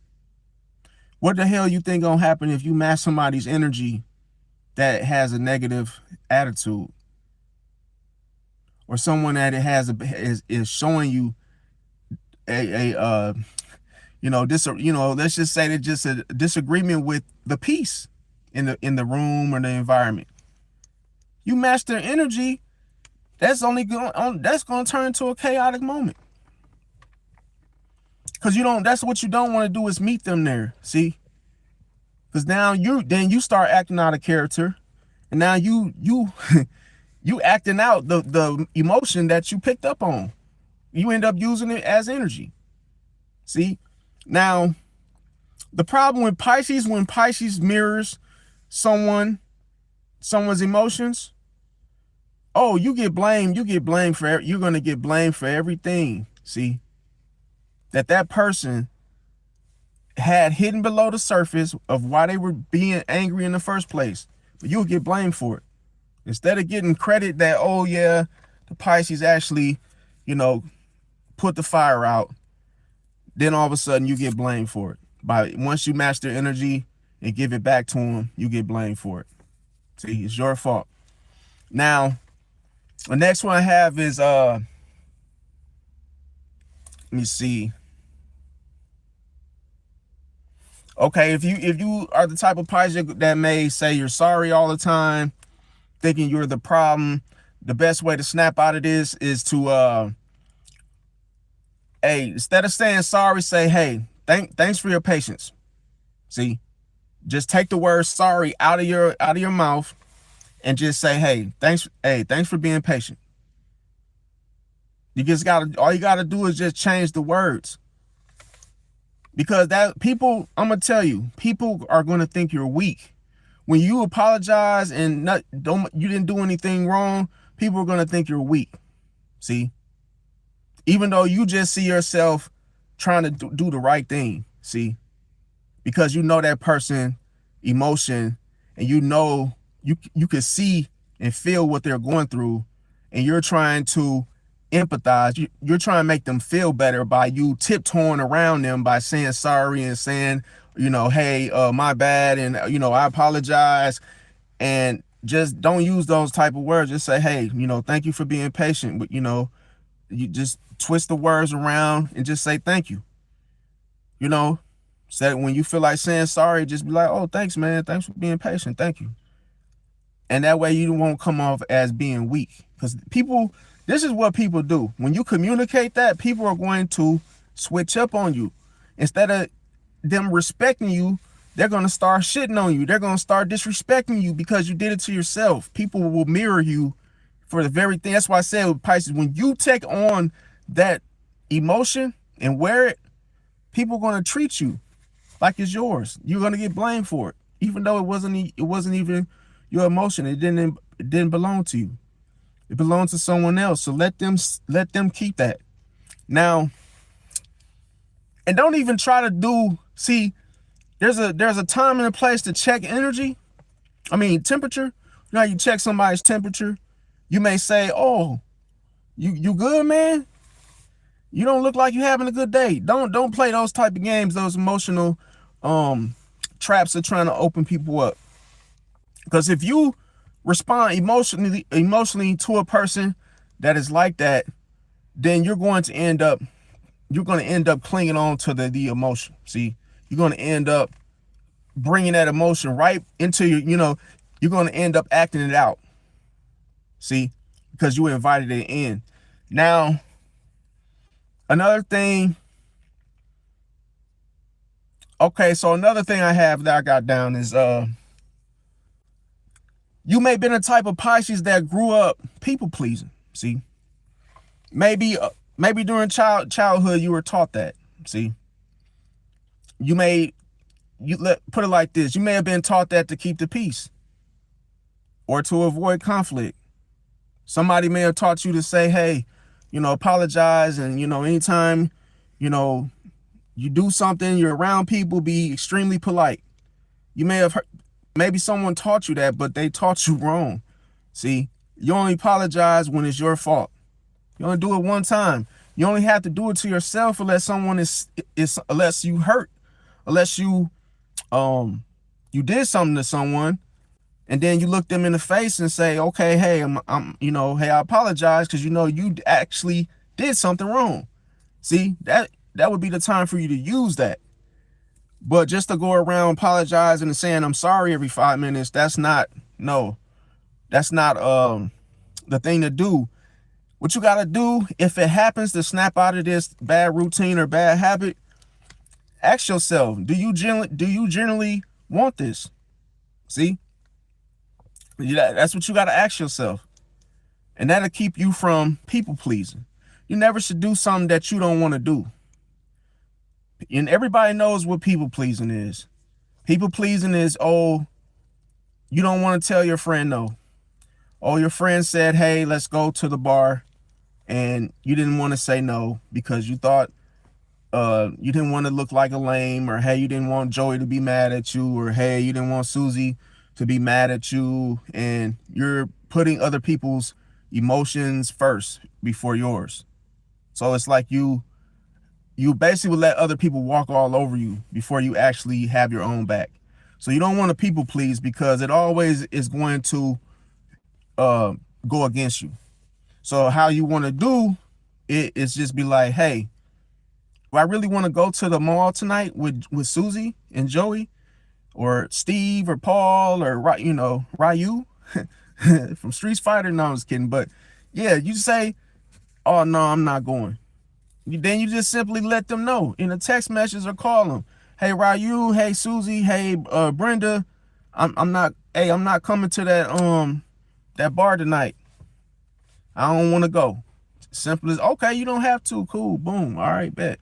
What the hell you think gonna happen if you match somebody's energy that has a negative attitude, or someone that is showing you let's just say that just a disagreement with the peace in the room or the environment? You match their energy, that's going to turn into a chaotic moment. Because that's what you don't want to do, is meet them there. See? Because now you start acting out of character, and now you acting out the emotion that you picked up on. You end up using it as energy. See? Now, The problem with Pisces, when Pisces mirrors someone's emotions, oh, you get blamed. You're going to get blamed for everything. See, that person had hidden below the surface of why they were being angry in the first place. But you'll get blamed for it. Instead of getting credit that, oh yeah, the Pisces actually, put the fire out, then all of a sudden you get blamed for it. Once you match their energy and give it back to them, you get blamed for it. See, it's your fault. Now, the next one I have is let me see. Okay, if you are the type of Pisces that may say you're sorry all the time, thinking you're the problem, the best way to snap out of this is to hey, instead of saying sorry, say, hey, thanks for your patience. See, just take the word sorry out of your mouth and just say, hey, thanks for being patient. All you gotta do is just change the words. Because I'm gonna tell you, people are gonna think you're weak. When you apologize and you didn't do anything wrong, people are gonna think you're weak. See? Even though you just see yourself trying to do the right thing, see? Because you know that person emotion, and you can see and feel what they're going through, and you're trying to empathize. You're trying to make them feel better by you tiptoeing around them by saying sorry and saying, hey, my bad, and I apologize, and just don't use those type of words. Just say, hey, thank you for being patient, but you just twist the words around and just say thank you. So when you feel like saying sorry, just be like, oh, thanks, man. Thanks for being patient. Thank you. And that way you won't come off as being weak. Because this is what people do. When you communicate that, people are going to switch up on you. Instead of them respecting you, they're going to start shitting on you. They're going to start disrespecting you because you did it to yourself. People will mirror you for the very thing. That's why I said with Pisces, when you take on that emotion and wear it, people are going to treat you like it's yours. You're going to get blamed for it, even though it wasn't even your emotion. It didn't belong to you. It belongs to someone else. So let them keep that. Now, and don't even try to see, there's a time and a place to check temperature. You know how you check somebody's temperature? You may say, oh, you good, man? You don't look like you're having a good day. Don't play those type of games, those emotional traps are trying to open people up. Because if you respond emotionally to a person that is like that, then you're going to end up clinging on to the emotion. See, you're going to end up bringing that emotion right into you're going to end up acting it out. See, because you invited it in. Now, another thing. Okay, so another thing I have that I got down is you may have been a type of Pisces that grew up people pleasing. See, maybe during childhood you were taught that. See, put it like this: you may have been taught that to keep the peace or to avoid conflict. Somebody may have taught you to say, hey, apologize, and anytime you do something, you're around people, be extremely polite. You may have heard, maybe someone taught you that, but they taught you wrong. See, you only apologize when it's your fault. You only do it one time. You only have to do it to yourself unless unless you hurt, unless you did something to someone, and then you look them in the face and say, okay, hey, hey, I apologize, because you actually did something wrong. See, that would be the time for you to use that. But just to go around apologizing and saying I'm sorry every 5 minutes, that's not the thing to do. What you got to do, if it happens to snap out of this bad routine or bad habit, ask yourself, do you generally want this? See, that's what you got to ask yourself. And that'll keep you from people pleasing. You never should do something that you don't want to do. And everybody knows what people pleasing is. People pleasing is, oh, you don't want to tell your friend no. Oh, your friend said, hey, let's go to the bar. And you didn't want to say no because you thought you didn't want to look like a lame, or hey, you didn't want Joey to be mad at you, or hey, you didn't want Susie to be mad at you, and you're putting other people's emotions first before yours. So it's like you basically let other people walk all over you before you actually have your own back. So you don't want to people please, because it always is going to go against you. So how you want to do it is just be like, hey, do I really want to go to the mall tonight with Susie and Joey, or Steve or Paul, or Ryu from Street Fighter? No, I was kidding. But yeah, you say, oh no, I'm not going. Then you just simply let them know in a text message or call them. Hey Ryu, hey Susie, hey Brenda, I'm not coming to that bar tonight. I don't want to go. Simple as, okay, you don't have to. Cool, boom, all right, bet.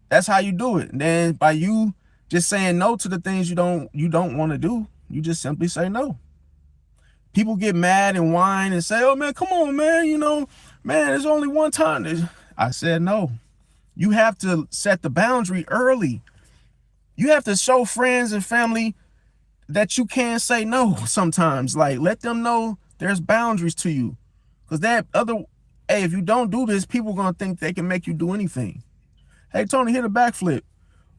That's how you do it. And then by you just saying no to the things you don't want to do, you just simply say no. People get mad and whine and say, oh man, come on, man, man, there's only one time. I said no. You have to set the boundary early. You have to show friends and family that you can say no sometimes. Like, let them know there's boundaries to you. Because hey, if you don't do this, people are going to think they can make you do anything. Hey, Tony, hit a backflip.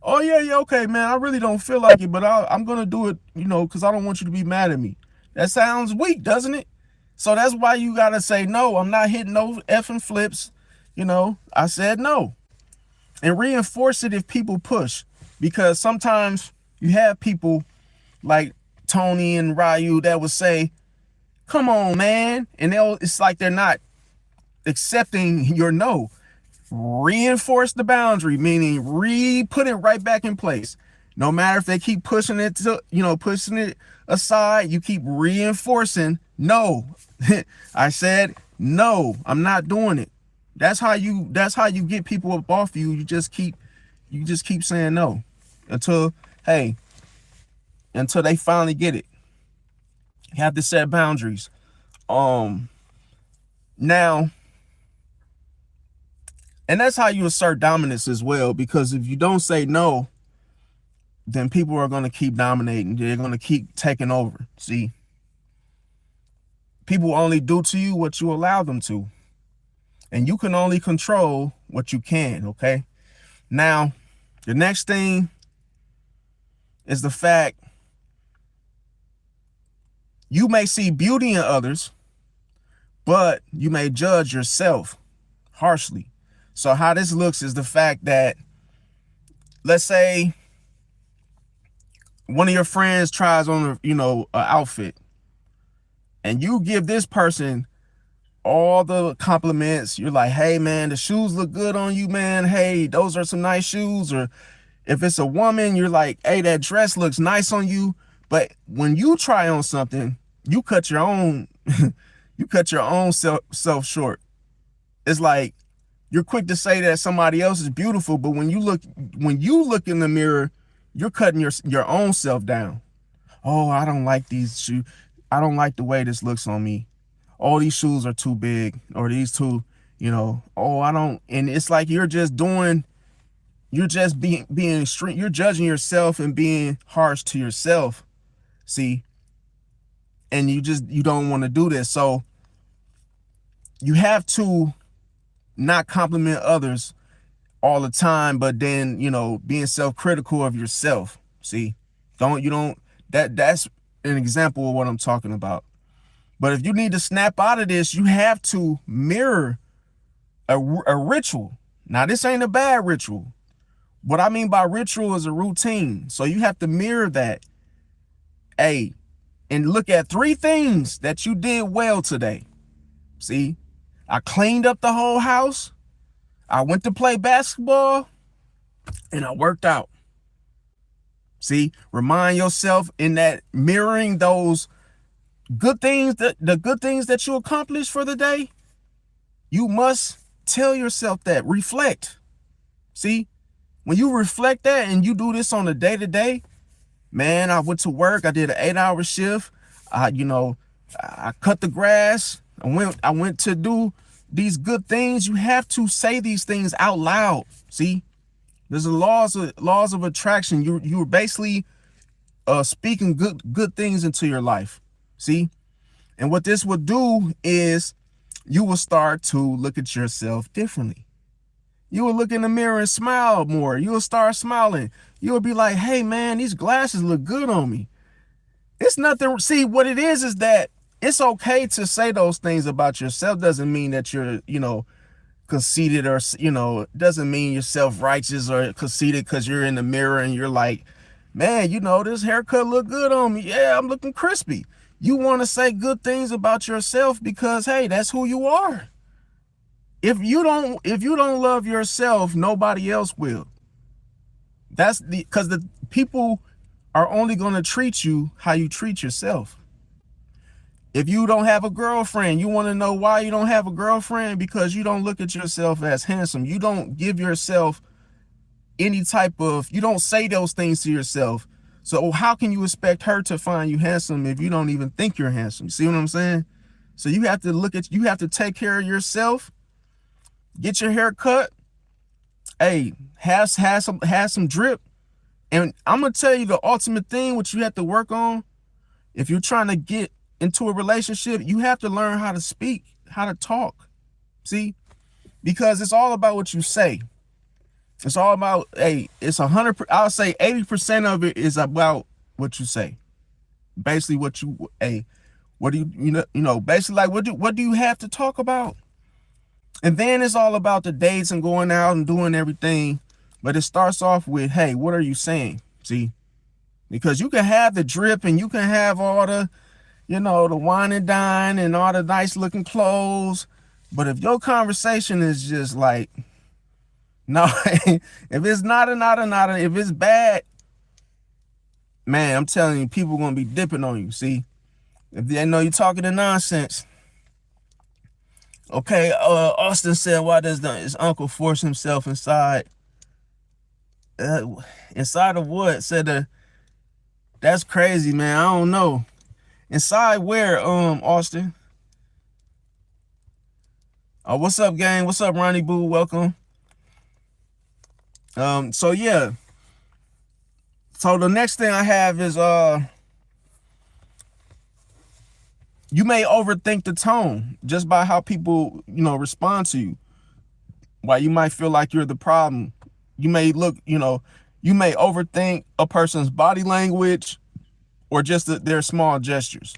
Oh, yeah, okay, man, I really don't feel like it, but I'm going to do it, because I don't want you to be mad at me. That sounds weak, doesn't it? So that's why you got to say, no, I'm not hitting no effing flips. I said no. And reinforce it if people push. Because sometimes you have people like Tony and Ryu that would say, come on, man. And it's like they're not accepting your no. Reinforce the boundary, meaning put it right back in place. No matter if they keep pushing it pushing it aside, you keep reinforcing no. I said no, I'm not doing it. That's how you get people up off you. You just keep saying no until they finally get it. You have to set boundaries. Now, and that's how you assert dominance as well, because if you don't say no, then people are going to keep dominating. They're going to keep taking over. See, people only do to you what you allow them to. And you can only control what you can, okay? Now, the next thing is the fact you may see beauty in others, but you may judge yourself harshly. So how this looks is the fact that, let's say one of your friends tries on an outfit, and you give this person all the compliments. You're like, hey man, the shoes look good on you, man. Hey, those are some nice shoes. Or if it's a woman, you're like, hey, that dress looks nice on you. But when you try on something, you cut your own self short. It's like you're quick to say that somebody else is beautiful, but when you look in the mirror, you're cutting your own self down. Oh, I don't like these shoes. I don't like the way this looks on me. Oh, these shoes are too big, or these too, oh, I don't. And it's like you're just being extreme. You're judging yourself and being harsh to yourself. See, and you don't want to do this. So you have to not compliment others all the time, but then, being self-critical of yourself. See, that's an example of what I'm talking about. But if you need to snap out of this, you have to mirror a ritual. Now, this ain't a bad ritual. What I mean by ritual is a routine. So you have to mirror that. Hey, and look at 3 things that you did well today. See, I cleaned up the whole house. I went to play basketball, and I worked out. See, remind yourself in that mirroring those good things, the good things that you accomplished for the day. You must tell yourself that. Reflect. See, When you reflect that and you do this on a day-to-day, man, I went to work, I did an 8-hour shift. I cut the grass. I went to do these good things. You have to say these things out loud. See, there's the laws of attraction. You're basically speaking good things into your life. See, and what this will do is you will start to look at yourself differently. You will look in the mirror and smile more. You will start smiling. You will be like, hey man, these glasses look good on me. It's nothing. See, what it is that it's okay to say those things about yourself. Doesn't mean that you're, conceited, or, doesn't mean you're self-righteous or conceited because you're in the mirror and you're like, man, this haircut look good on me. Yeah, I'm looking crispy. You want to say good things about yourself because, hey, that's who you are. If you don't love yourself, nobody else will. Because the people are only going to treat you how you treat yourself. If you don't have a girlfriend, you want to know why you don't have a girlfriend? Because you don't look at yourself as handsome. You don't give yourself any type of, you don't say those things to yourself. So how can you expect her to find you handsome if you don't even think you're handsome? You see what I'm saying? So you have to take care of yourself, get your hair cut, hey, have some drip. And I'm going to tell you the ultimate thing, which you have to work on. If you're trying to get into a relationship, you have to learn how to speak, how to talk. See, because it's all about what you say. It's all about, hey, it's 100. I'll say 80% of it is about what you say. Basically, what do you basically, like, what do you have to talk about? And then it's all about the dates and going out and doing everything. But it starts off with, hey, what are you saying? See, because you can have the drip and you can have all the, the wine and dine and all the nice looking clothes. But if your conversation is just like, no, if it's nada, if it's bad, man, I'm telling you, people going to be dipping on you. See, if they know you're talking the nonsense. Okay, Austin said, why does his uncle force himself inside? Inside of what? Said, that's crazy, man. I don't know. Inside where, Austin? Oh, what's up, gang? What's up, Ronnie Boo? Welcome. So yeah. So the next thing I have is, you may overthink the tone just by how people, respond to you. Why you might feel like you're the problem. You may you may overthink a person's body language or just their small gestures.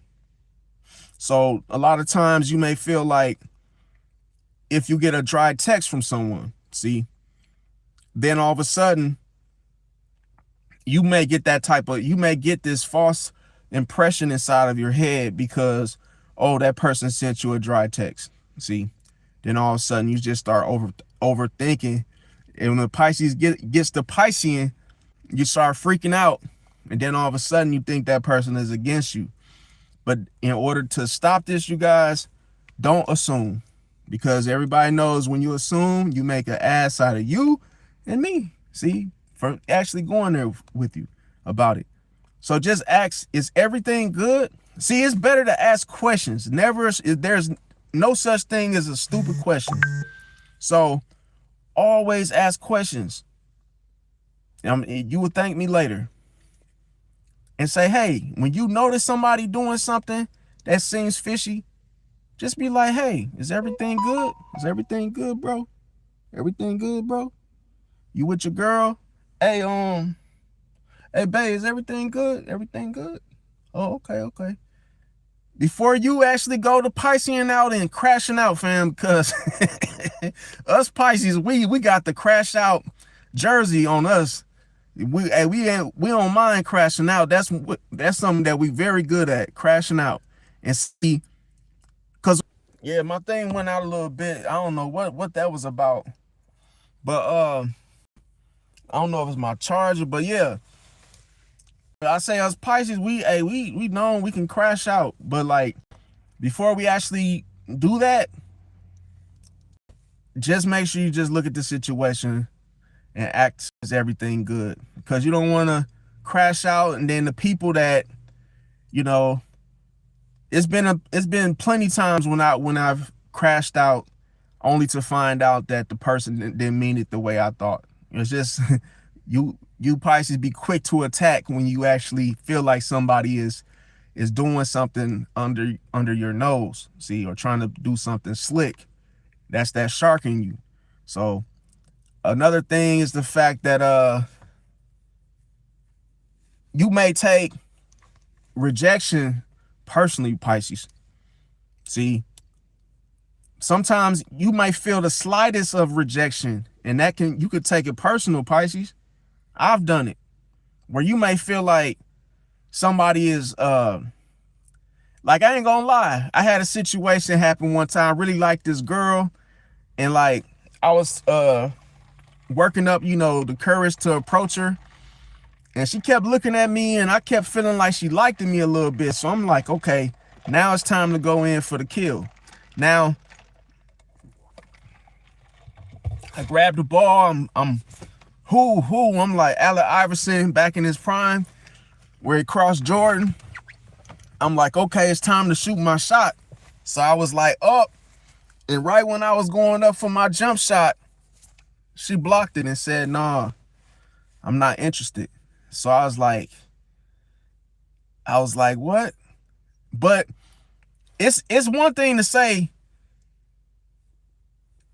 So a lot of times you may feel like if you get a dry text from someone, see, then all of a sudden you may get this false impression inside of your head because, oh, that person sent you a dry text. See, then all of a sudden you just start overthinking. And when the Pisces gets the Piscean, you start freaking out. And then all of a sudden you think that person is against you. But in order to stop this, you guys, don't assume. Because everybody knows when you assume, you make an ass out of you and me. See, for actually going there with you about it. So just ask, is everything good? See, it's better to ask questions. There's no such thing as a stupid question. So always ask questions. You will thank me later. And say, hey, when you notice somebody doing something that seems fishy, just be like, hey, is everything good? Is everything good, bro? Everything good, bro? You with your girl? Hey, babe, is everything good? Everything good? Oh, okay. Before you actually go to Piscean out and crashing out, fam, because us Pisces, we got the crash out jersey on us. We don't mind crashing out. That's something that we very good at, crashing out. And see, because yeah, my thing went out a little bit. I don't know what that was about, but I don't know if it's my charger, but yeah. I say us Pisces, we know we can crash out, but like before we actually do that, just make sure you just look at the situation and act as everything good, because you don't want to crash out. And then the people that, you know, it's been plenty times when I've crashed out only to find out that the person didn't mean it the way I thought. It's just you Pisces be quick to attack when you actually feel like somebody is doing something under your nose, see, or trying to do something slick. That's that shark in you. So another thing is the fact that you may take rejection personally, Pisces. See, sometimes you might feel the slightest of rejection, and you could take it personal, Pisces. I've done it, where you may feel like somebody is like, I ain't gonna lie, I had a situation happen one time. I really liked this girl, and like I was working up, the courage to approach her, and she kept looking at me, and I kept feeling like she liked me a little bit. So I'm like, okay, now it's time to go in for the kill. Now I grabbed the ball. I'm like Allen Iverson back in his prime, where he crossed Jordan. I'm like, okay, it's time to shoot my shot. So I was like up, and right when I was going up for my jump shot, she blocked it and said, "Nah, I'm not interested." So I was like, what? But it's one thing to say,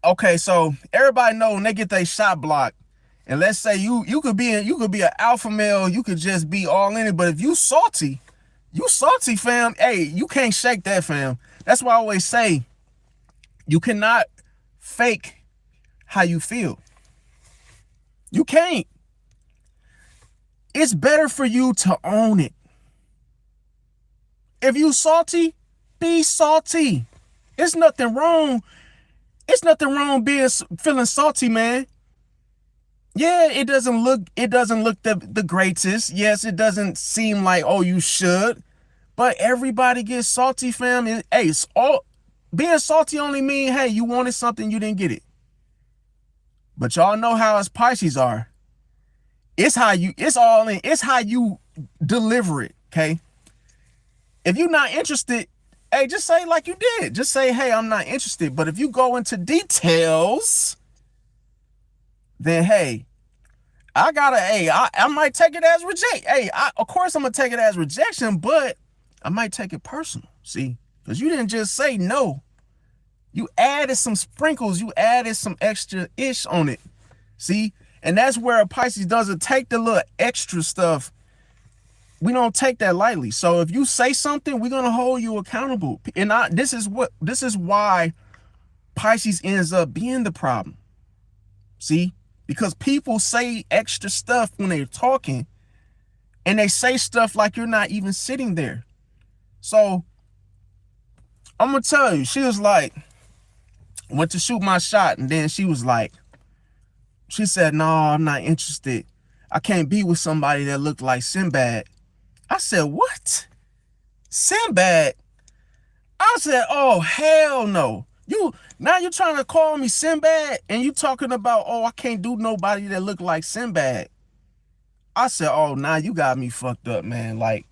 okay, so everybody know when they get their shot blocked, and let's say you could be an alpha male, you could just be all in it. But if you salty, fam, hey, you can't shake that, fam. That's why I always say, you cannot fake how you feel. You can't. It's better for you to own it. If you salty, be salty. It's nothing wrong. It's nothing wrong feeling salty, man. Yeah, it doesn't look the greatest. Yes, it doesn't seem like, oh, you should. But everybody gets salty, fam. And, hey, being salty only mean, hey, you wanted something, you didn't get it. But y'all know how us Pisces are. It's how you deliver it, okay? If you're not interested, hey, just say like you did. Just say, hey, I'm not interested. But if you go into details, then hey, I might take it as rejection. Hey, of course I'm gonna take it as rejection, but I might take it personal. See, because you didn't just say no. You added some sprinkles. You added some extra ish on it. See, and that's where a Pisces doesn't take the little extra stuff. We don't take that lightly. So if you say something, we're gonna hold you accountable. And this is why Pisces ends up being the problem. See, because people say extra stuff when they're talking, and they say stuff like you're not even sitting there. So I'm gonna tell you, she was like, went to shoot my shot, and then she said, no, I'm not interested. I can't be with somebody that looked like Sinbad. I said, what? Sinbad? I said, oh, hell no. Now you're trying to call me Sinbad, and you talking about, oh, I can't do nobody that look like Sinbad. I said, oh, now you got me fucked up, man. Like,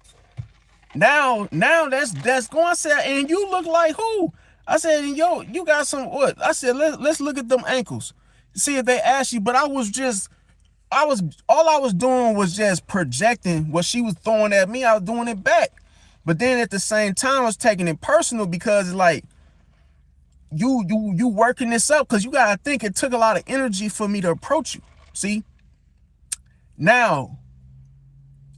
now that's going. I said, and you look like who? I said, yo, you got some what? I said, let's look at them ankles, see if they ask you. But all I was doing was just projecting what she was throwing at me. I was doing it back. But then at the same time, I was taking it personal, because it's like, you working this up, because you gotta think it took a lot of energy for me to approach you. See? Now,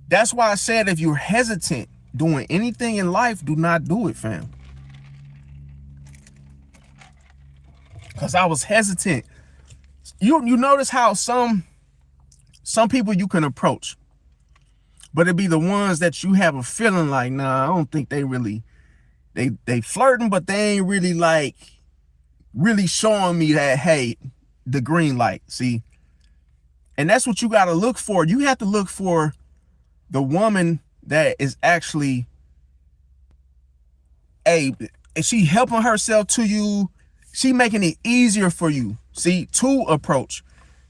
that's why I said, if you're hesitant doing anything in life, do not do it, fam. Because I was hesitant. You notice how some people you can approach, but it'd be the ones that you have a feeling like, nah, I don't think they really, they flirting, but they ain't really like really showing me that, hey, the green light. See, and that's what you got to look for. You have to look for the woman that is actually, hey, is she helping herself to you? She making it easier for you, see, to approach.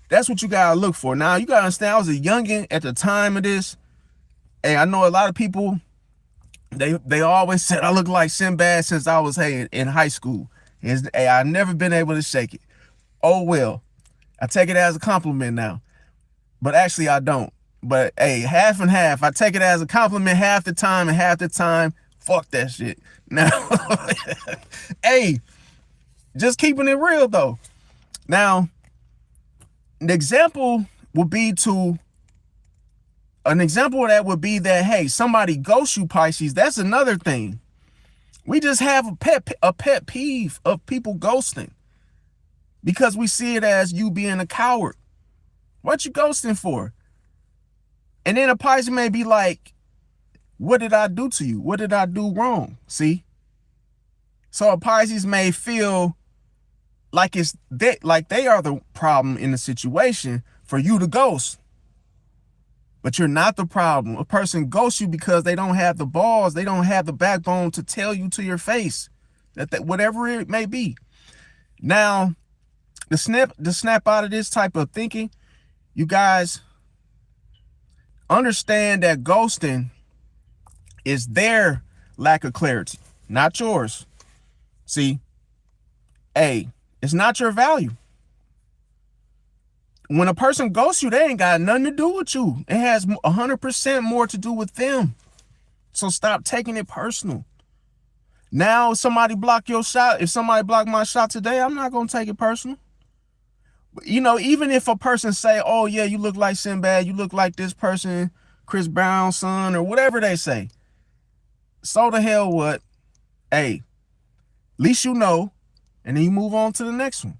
That's what you gotta look for. Now you gotta understand, I was a youngin' at the time of this, and I know a lot of people, they always said I look like Sinbad since I was in high school. And I've never been able to shake it. Oh well, I take it as a compliment now, but actually I don't. But hey, half and half. I take it as a compliment half the time, and half the time, fuck that shit. Now, hey, just keeping it real though. Now, an example of that would be that, hey, somebody ghosts you, Pisces. That's another thing. We just have a pet peeve of people ghosting because we see it as you being a coward. What you ghosting for? And then a Pisces may be like, what did I do to you? What did I do wrong? See? So a Pisces may feel like they are the problem in the situation for you to ghost. But you're not the problem. A person ghosts you because they don't have the balls, they don't have the backbone to tell you to your face that whatever it may be. Now, the snap out of this type of thinking, you guys understand that ghosting is their lack of clarity, not yours. See, hey, it's not your value. When a person ghosts you, they ain't got nothing to do with you. It has 100% more to do with them. So stop taking it personal. Now, if somebody block your shot, if somebody blocked my shot today, I'm not going to take it personal. You know, even if a person say, oh yeah, you look like Sinbad, you look like this person, Chris Brown's son, or whatever they say. So the hell what? Hey, at least you know, and then you move on to the next one.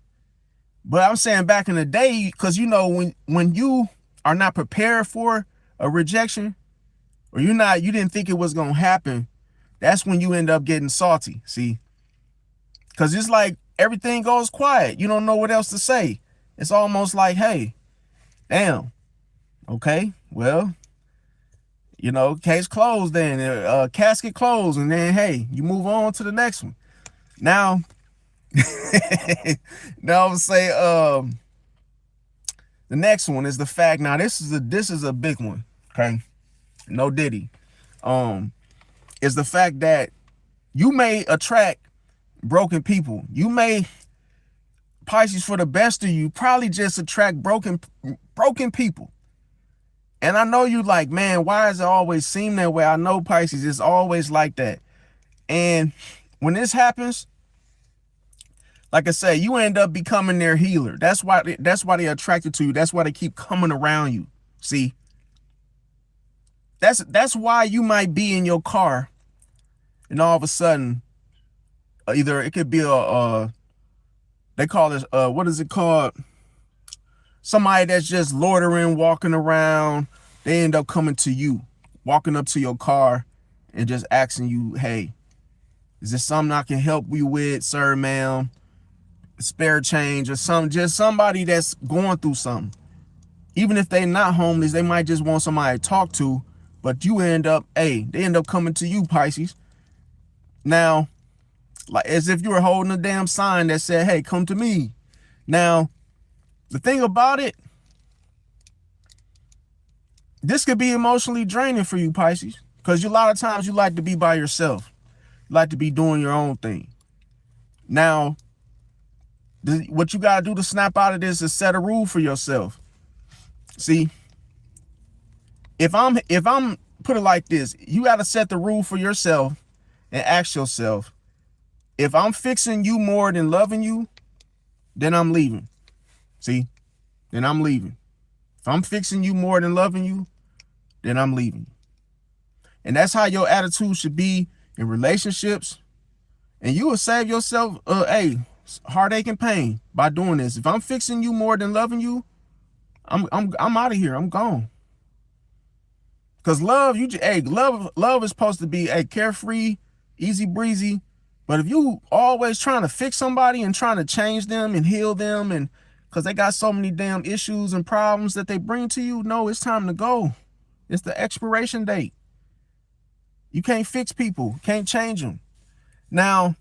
But I'm saying back in the day, because you know, when you are not prepared for a rejection, or you didn't think it was gonna happen, that's when you end up getting salty. See, because it's like everything goes quiet. You don't know what else to say. It's almost like, hey, damn, okay, well, you know, case closed then, casket closed, and then hey, you move on to the next one. Now, now I'm say the next one is the fact. Now this is a big one. Okay, no diddy. Is the fact that you may attract broken people. You may, Pisces, for the best of you, probably just attract broken people. And I know you like, man, why does it always seem that way? I know, Pisces, it's always like that. And when this happens, like I say, you end up becoming their healer. That's why they're attracted to you. That's why they keep coming around you. See, that's why you might be in your car, and all of a sudden, either it could be they call this what is it called? Somebody that's just loitering, walking around. They end up coming to you, walking up to your car, and just asking you, "Hey, is there something I can help you with, sir, ma'am? Spare change or something?" Just somebody that's going through something. Even if they're not homeless, they might just want somebody to talk to. But they end up coming to you, Pisces. Now, like as if you were holding a damn sign that said, "Hey, come to me." Now, the thing about it, this could be emotionally draining for you, Pisces, because a lot of times you like to be by yourself. You like to be doing your own thing. Now, what you gotta do to snap out of this is set a rule for yourself. See, if I'm put it like this, you gotta set the rule for yourself and ask yourself, if I'm fixing you more than loving you, then I'm leaving. See, then I'm leaving. If I'm fixing you more than loving you, then I'm leaving. And that's how your attitude should be in relationships. And you will save yourself heartache and pain by doing this. If I'm fixing you more than loving you, I'm out of here. I'm gone. Because love is supposed to be carefree, easy breezy. But if you always trying to fix somebody and trying to change them and heal them, and because they got so many damn issues and problems that they bring to you, no, it's time to go. It's the expiration date. You can't fix people, can't change them. Now,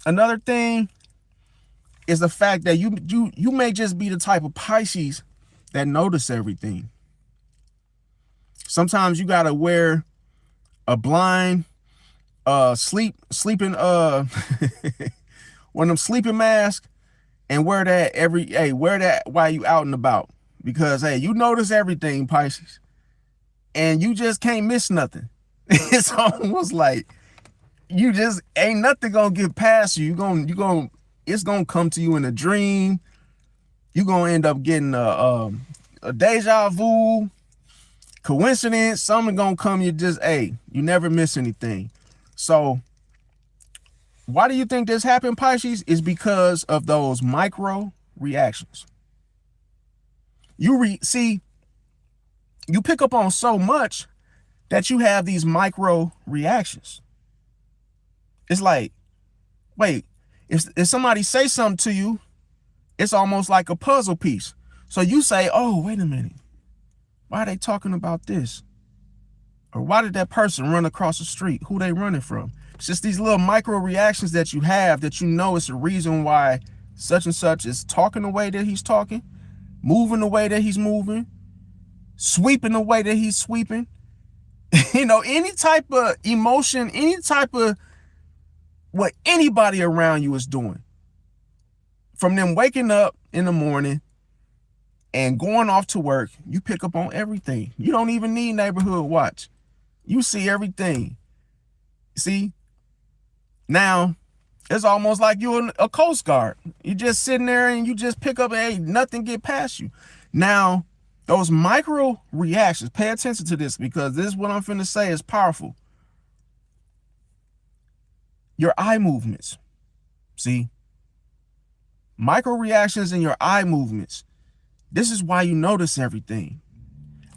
another thing is the fact that you may just be the type of Pisces that notice everything. Sometimes you gotta wear a blind sleeping one of them sleeping masks, and wear that while you out and about, because you notice everything, Pisces, and you just can't miss nothing. It's almost like you just ain't nothing gonna get past you. It's gonna come to you in a dream. You gonna end up getting a deja vu, coincidence. Something gonna come. You never miss anything. So why do you think this happened, Pisces? Is because of those micro reactions. You pick up on so much that you have these micro reactions. It's like, wait, if somebody say something to you, it's almost like a puzzle piece. So you say, oh, wait a minute. Why are they talking about this? Or why did that person run across the street? Who they running from? It's just these little micro reactions that you have that you know it's a reason why such and such is talking the way that he's talking, moving the way that he's moving, sweeping the way that he's sweeping. Any type of emotion, any type of what anybody around you is doing. From them waking up in the morning and going off to work, you pick up on everything. You don't even need neighborhood watch. You see everything. See? Now, it's almost like you're a Coast Guard. You just sitting there and you just pick up, nothing get past you. Now, those micro reactions, pay attention to this, because this is what I'm finna say is powerful. Your eye movements. See? Micro reactions in your eye movements. This is why you notice everything.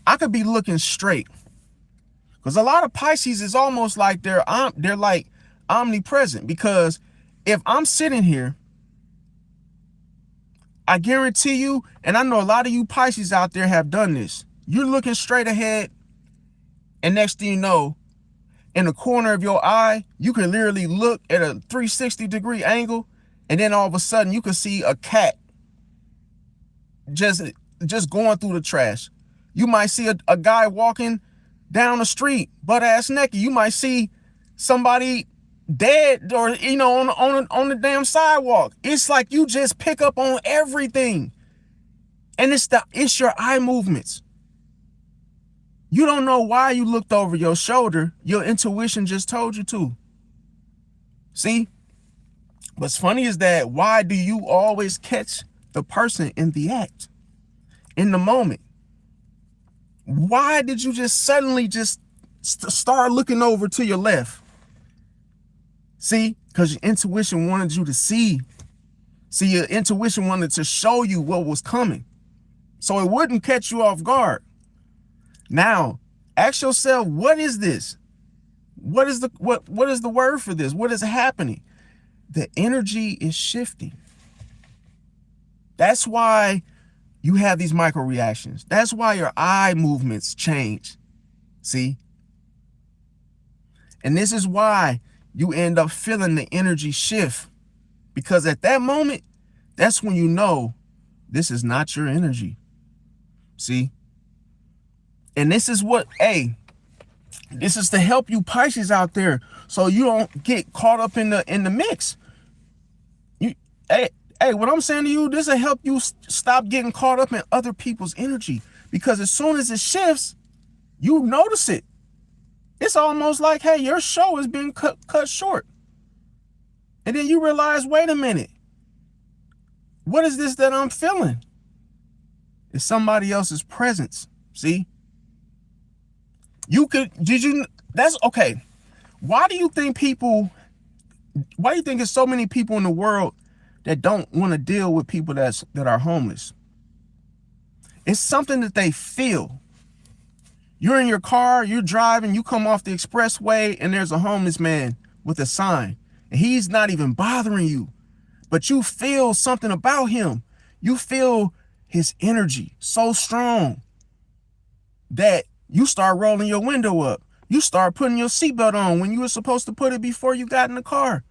I could be looking straight, because a lot of Pisces is almost like they're like omnipresent, because if I'm sitting here, I guarantee you, and I know a lot of you Pisces out there have done this. You're looking straight ahead, and next thing you know, in the corner of your eye, you can literally look at a 360-degree angle, and then all of a sudden you can see a cat just going through the trash. You might see a guy walking down the street, butt ass naked. You might see somebody dead, or on the damn sidewalk. It's like you just pick up on everything, and it's your eye movements. You don't know why you looked over your shoulder. Your intuition just told you to. See? What's funny is that, why do you always catch the person in the act, in the moment? Why did you just suddenly just start looking over to your left? See? Because your intuition wanted you to see. See, your intuition wanted to show you what was coming, so it wouldn't catch you off guard. Now, ask yourself, what is this? What is the word for this? What is happening? The energy is shifting. That's why you have these micro reactions. That's why your eye movements change. See? And this is why you end up feeling the energy shift, because at that moment, that's when you know this is not your energy. See? And this is this is to help you Pisces out there, so you don't get caught up in the mix. What I'm saying to you, this will help you stop getting caught up in other people's energy, because as soon as it shifts, you notice it. It's almost like, your show is being cut short. And then you realize, wait a minute, what is this that I'm feeling? It's somebody else's presence. See? That's okay. Why do you think there's so many people in the world that don't want to deal with people that are homeless? It's something that they feel. You're in your car, you're driving, you come off the expressway, and there's a homeless man with a sign, and he's not even bothering you, but you feel something about him. You feel his energy so strong that you start rolling your window up. You start putting your seatbelt on when you were supposed to put it before you got in the car.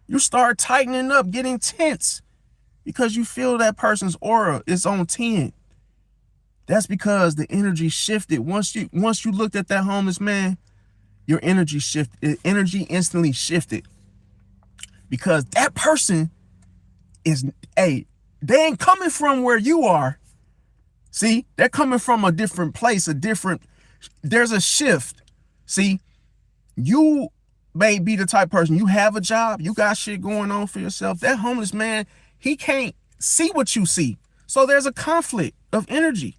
You start tightening up, getting tense. because you feel that person's aura is on 10. That's because the energy shifted. Once you looked at that homeless man, your energy shifted. Energy instantly shifted. Because that person is, hey, they ain't coming from where you are. See, they're coming from a different place, there's a shift. See, you may be the type of person, you have a job, you got shit going on for yourself. That homeless man, he can't see what you see. So there's a conflict of energy.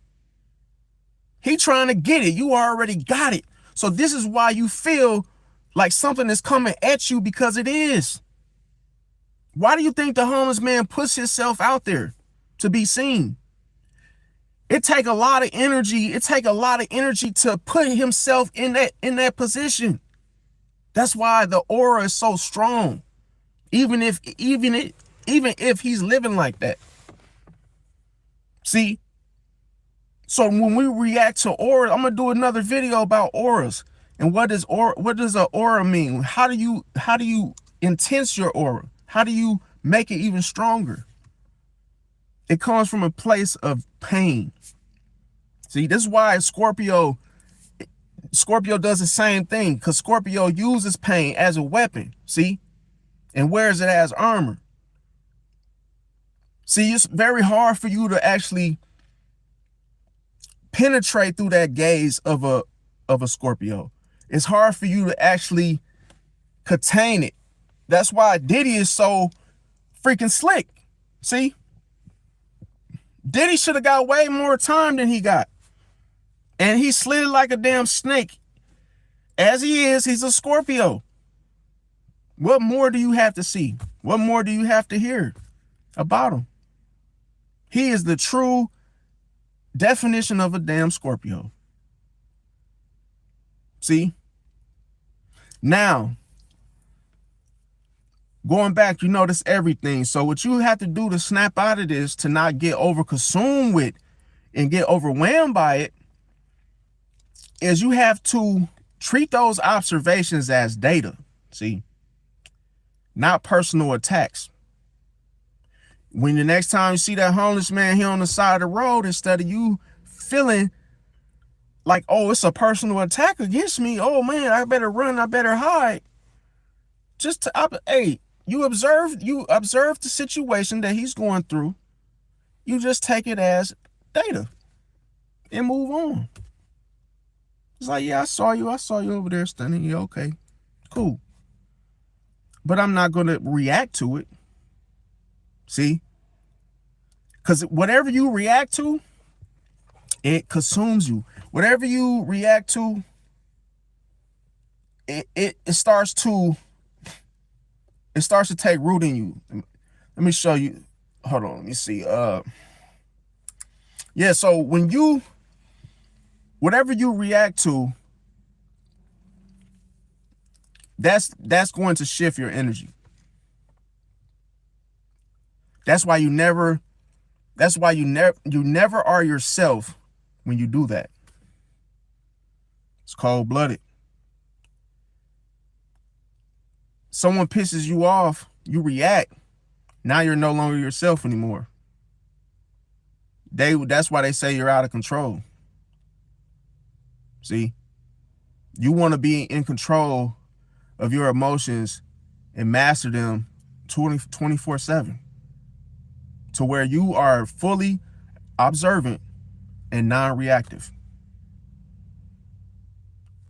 He trying to get it. You already got it. So this is why you feel like something is coming at you, because it is. Why do you think the homeless man puts himself out there to be seen? It take a lot of energy. It take a lot of energy to put himself in that position. That's why the aura is so strong. Even if he's living like that. See? So when we react to aura, I'm gonna do another video about auras and what does an aura mean? How do you intense your aura? How do you make it even stronger? It comes from a place of pain. See, this is why Scorpio does the same thing, because Scorpio uses pain as a weapon, see, and wears it as armor. See, it's very hard for you to actually penetrate through that gaze of a Scorpio. It's hard for you to actually contain it. That's why Diddy is so freaking slick. See? Diddy should have got way more time than he got. And he slid like a damn snake. As he is, he's a Scorpio. What more do you have to see? What more do you have to hear about him? He is the true definition of a damn Scorpio. See? Now, going back, you notice everything. So what you have to do to snap out of this, to not get over-consumed with and get overwhelmed by it, is you have to treat those observations as data, see? Not personal attacks. When the next time you see that homeless man here on the side of the road, instead of you feeling like, oh, it's a personal attack against me, oh man, I better run, I better hide. You observe the situation that he's going through. You just take it as data and move on. It's like, yeah, I saw you over there standing here. Okay, cool. But I'm not going to react to it. See? Because whatever you react to, it consumes you. Whatever you react to, it starts to take root in you. Let me show you. Hold on, let me see. Yeah, so whatever you react to, that's going to shift your energy. That's why you never are yourself when you do that. It's cold-blooded. Someone pisses you off, you react. Now you're no longer yourself anymore. That's why they say you're out of control. See? You want to be in control of your emotions and master them 24/7. To where you are fully observant and non-reactive.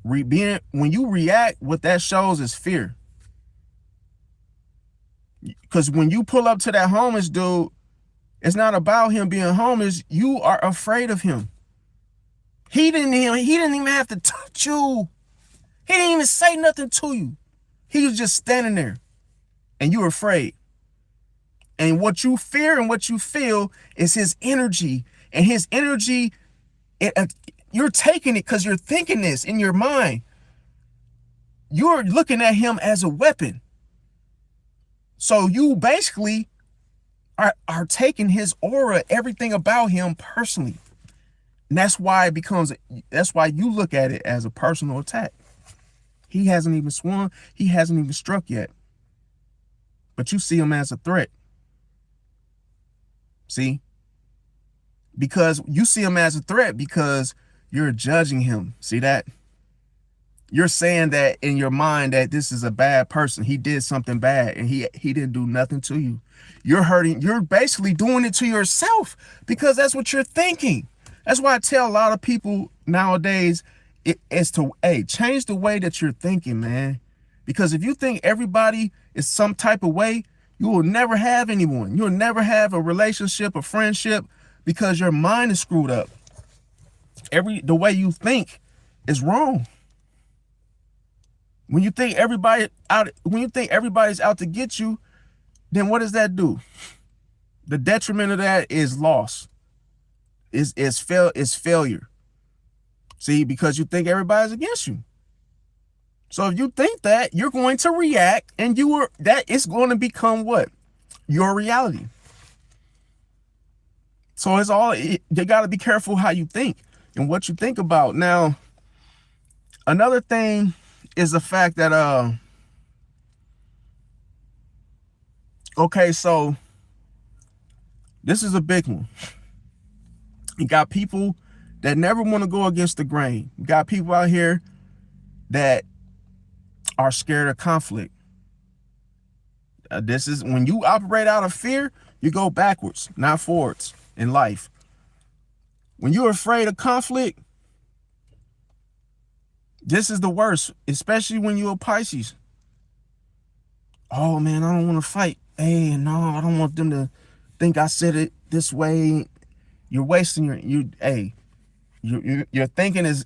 When you react, what that shows is fear. Because when you pull up to that homeless dude, it's not about him being homeless. You are afraid of him. He didn't even have to touch you. He didn't even say nothing to you. He was just standing there, and you're afraid. And what you fear and what you feel is his energy. And his energy, you're taking it because you're thinking this in your mind. You're looking at him as a weapon. So you basically are taking his aura, everything about him personally. And that's why you look at it as a personal attack. He hasn't even swung. He hasn't even struck yet. But you see him as a threat. See, because you see him as a threat because you're judging him. See that? You're saying that in your mind that this is a bad person. He did something bad and he didn't do nothing to you. You're hurting. You're basically doing it to yourself because that's what you're thinking. That's why I tell a lot of people nowadays is to, hey, change the way that you're thinking, man. Because if you think everybody is some type of way, you will never have anyone. You'll never have a relationship, a friendship, because your mind is screwed up. The way you think is wrong. When you think everybody's out to get you, then what does that do? The detriment of that is loss. Is failure. See, because you think everybody's against you. So if you think that, you're going to react, and that is going to become what? Your reality. So you got to be careful how you think and what you think about. Now, another thing is the fact that okay, so this is a big one. You got people that never want to go against the grain. You got people out here that are scared of conflict. This is when you operate out of fear, you go backwards, not forwards in life. When you're afraid of conflict, this is the worst, especially when you're a Pisces. Oh man, I don't want to fight. Hey, no, I don't want them to think I said it this way. You're wasting your thinking is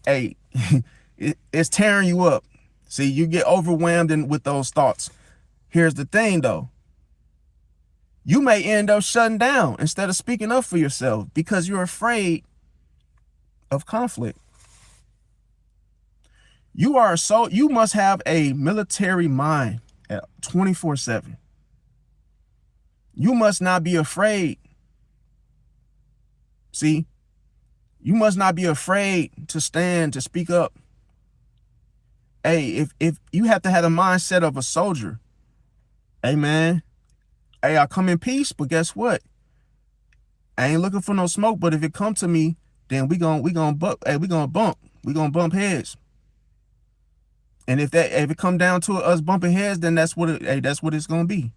it's tearing you up. See, you get overwhelmed with those thoughts. Here's the thing though. You may end up shutting down instead of speaking up for yourself because you're afraid of conflict. You must have a military mind at 24/7. You must not be afraid. See, you must not be afraid to stand, to speak up. Hey, if you have to have the mindset of a soldier, hey man, hey, I come in peace, but guess what? I ain't looking for no smoke, but if it come to me, then we gonna bump heads. And if it come down to us bumping heads, then that's what it's gonna be.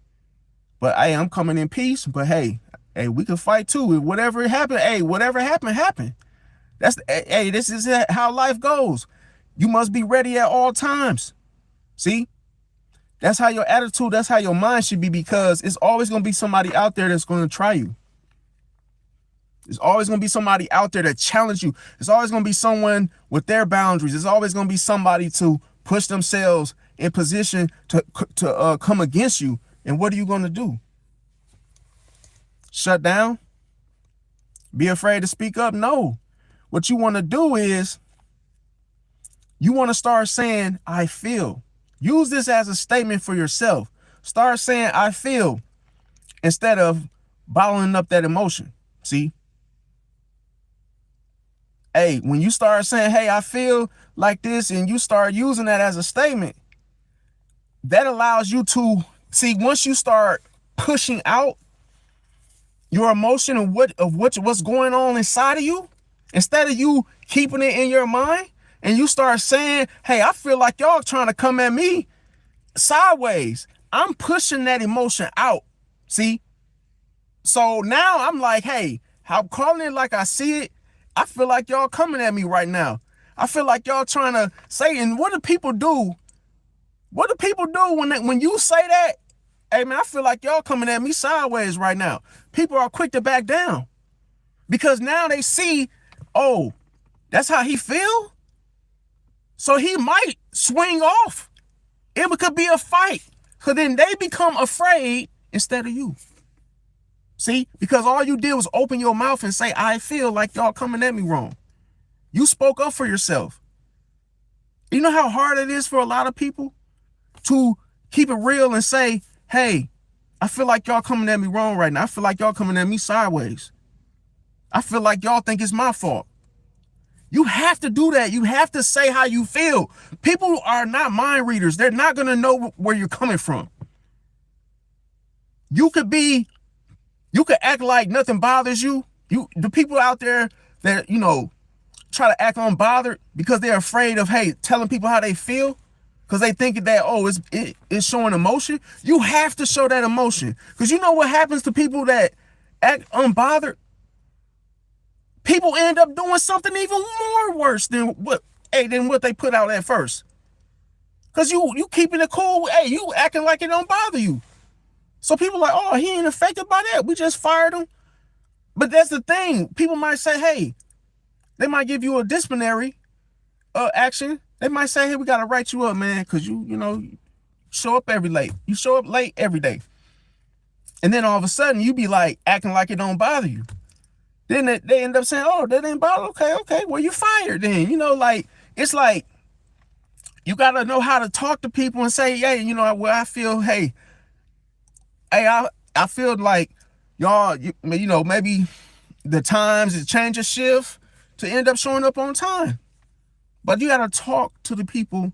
But hey, I'm coming in peace, but hey, we can fight too. Whatever happened, happened. This is how life goes. You must be ready at all times. See? That's how your attitude, that's how your mind should be, because it's always going to be somebody out there that's going to try you. There's always going to be somebody out there that challenge you. There's always going to be someone with their boundaries. There's always going to be somebody to push themselves in position to come against you. And what are you going to do? Shut down? Be afraid to speak up? No. What you want to do is you want to start saying, I feel. Use this as a statement for yourself. Start saying, I feel, instead of bottling up that emotion. See? Hey, when you start saying, hey, I feel like this, and you start using that as a statement, that allows you to see, once you start pushing out your emotion of what's going on inside of you, instead of you keeping it in your mind, and you start saying, hey, I feel like y'all trying to come at me sideways. I'm pushing that emotion out. See? So now I'm like, hey, I'm calling it like I see it. I feel like y'all coming at me right now. I feel like y'all trying to say, and what do people do? What do people do when you say that? Hey man, I feel like y'all coming at me sideways right now. People are quick to back down because now they see, oh, that's how he feel? So he might swing off. It could be a fight. So then they become afraid instead of you. See? Because all you did was open your mouth and say, I feel like y'all coming at me wrong. You spoke up for yourself. You know how hard it is for a lot of people to keep it real and say, hey, I feel like y'all coming at me wrong right now. I feel like y'all coming at me sideways. I feel like y'all think it's my fault. You have to do that. You have to say how you feel. People are not mind readers. They're not going to know where you're coming from. You could be You could act like nothing bothers you. The people out there that, try to act unbothered because they're afraid of, hey, telling people how they feel, because they think that, oh, it's showing emotion. You have to show that emotion, because you know what happens to people that act unbothered? People end up doing something even more worse than what they put out at first. Because you keeping it cool. Hey, you acting like it don't bother you. So people are like, oh, he ain't affected by that. We just fired him. But that's the thing. People might say, hey, they might give you a disciplinary action. They might say, hey, we got to write you up, man, because you show up You show up late every day. And then all of a sudden, you be like acting like it don't bother you. Then they end up saying, oh, that didn't bother. Okay, well, you fired then. It's like you got to know how to talk to people and say, hey, I feel, hey, I feel like y'all, maybe the times it changes shift to end up showing up on time. But you got to talk to the people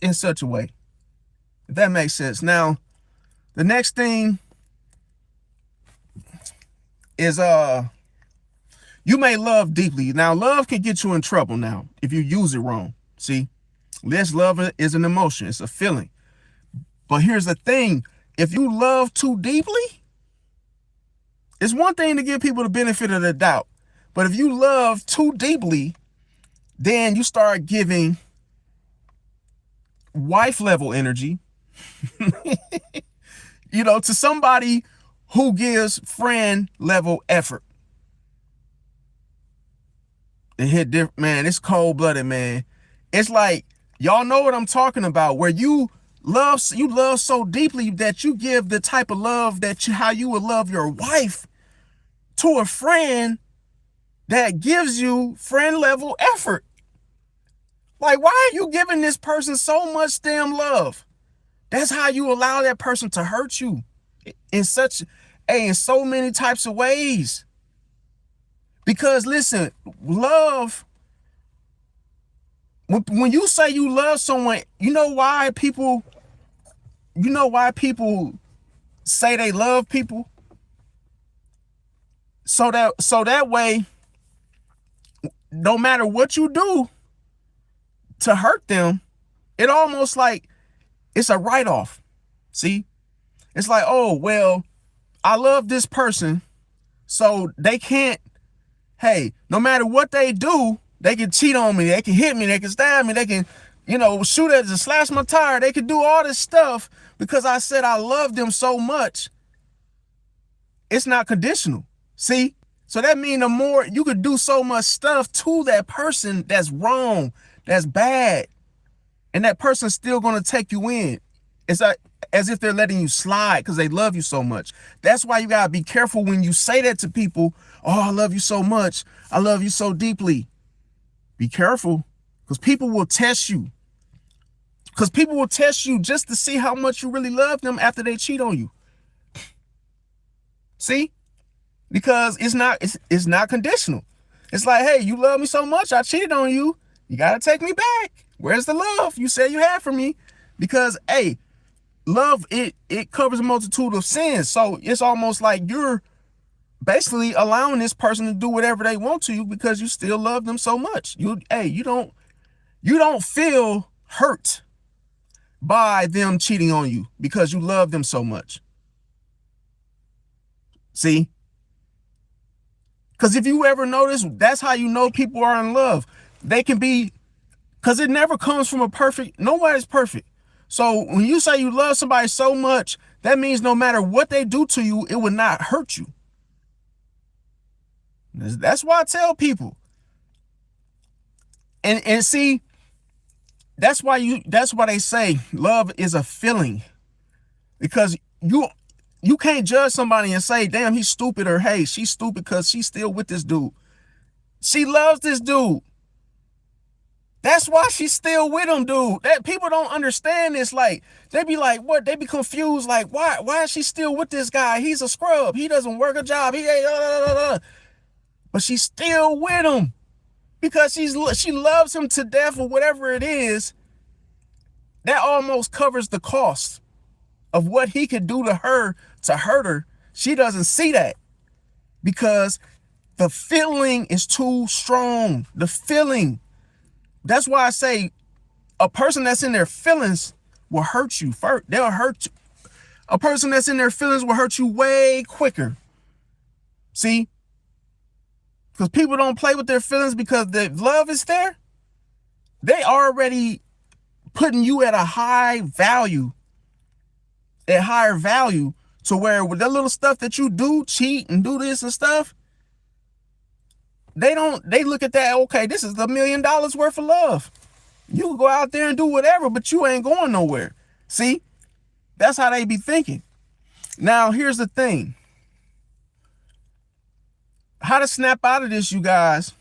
in such a way, if that makes sense. Now, the next thing is you may love deeply. Now, love can get you in trouble now if you use it wrong. See, love is an emotion. It's a feeling. But here's the thing. If you love too deeply, it's one thing to give people the benefit of the doubt. But if you love too deeply, then you start giving wife level energy, to somebody who gives friend level effort. It hit different, man. It's cold blooded, man. It's like, y'all know what I'm talking about, where you love so deeply that you give the type of love how you would love your wife to a friend that gives you friend level effort. Like, why are you giving this person so much damn love? That's how you allow that person to hurt you in so many types of ways. Because listen, love, when you say you love someone, you know why people say they love people? So that way, no matter what you do to hurt them, it almost like it's a write-off. See? It's like, oh, well, I love this person, so they can't, hey, no matter what they do, they can cheat on me, they can hit me, they can stab me, they can, shoot at and slash my tire, they can do all this stuff because I said I love them so much. It's not conditional. See? So that means the more you could do so much stuff to that person that's wrong, that's bad, and that person's still going to take you in. It's like as if they're letting you slide because they love you so much. That's why you got to be careful when you say that to people. Oh, I love you so much. I love you so deeply. Be careful, because people will test you. Because people will test you just to see how much you really love them after they cheat on you. See? Because it's not conditional. It's like, hey, you love me so much, I cheated on you. You got to take me back. Where's the love you said you had for me? Because, hey, love, it covers a multitude of sins. So it's almost like you're basically allowing this person to do whatever they want to you because you still love them so much. You don't feel hurt by them cheating on you because you love them so much. See? Because if you ever notice, that's how you know people are in love. They can be, because it never comes from nobody's perfect. So when you say you love somebody so much, that means no matter what they do to you, it would not hurt you. That's why I tell people. And see, that's why they say love is a feeling. Because you can't judge somebody and say, damn, he's stupid, or hey, she's stupid because she's still with this dude. She loves this dude. That's why she's still with him, dude. That people don't understand this. Like, they be like, what? They be confused. Like, why is she still with this guy? He's a scrub. He doesn't work a job. But she's still with him because she loves him to death, or whatever it is. That almost covers the cost of what he could do to her to hurt her. She doesn't see that. because the feeling is too strong. The feeling. That's why I say a person that's in their feelings will hurt you first. They'll hurt you. A person that's in their feelings will hurt you way quicker. See? Because people don't play with their feelings because the love is there. They already putting you at a high value. At higher value to where with that little stuff that you do, cheat and do this and stuff, they look at that, okay, this is $1 million worth of love. You can go out there and do whatever, but you ain't going nowhere. See? That's how they be thinking. Now, here's the thing. How to snap out of this, you guys.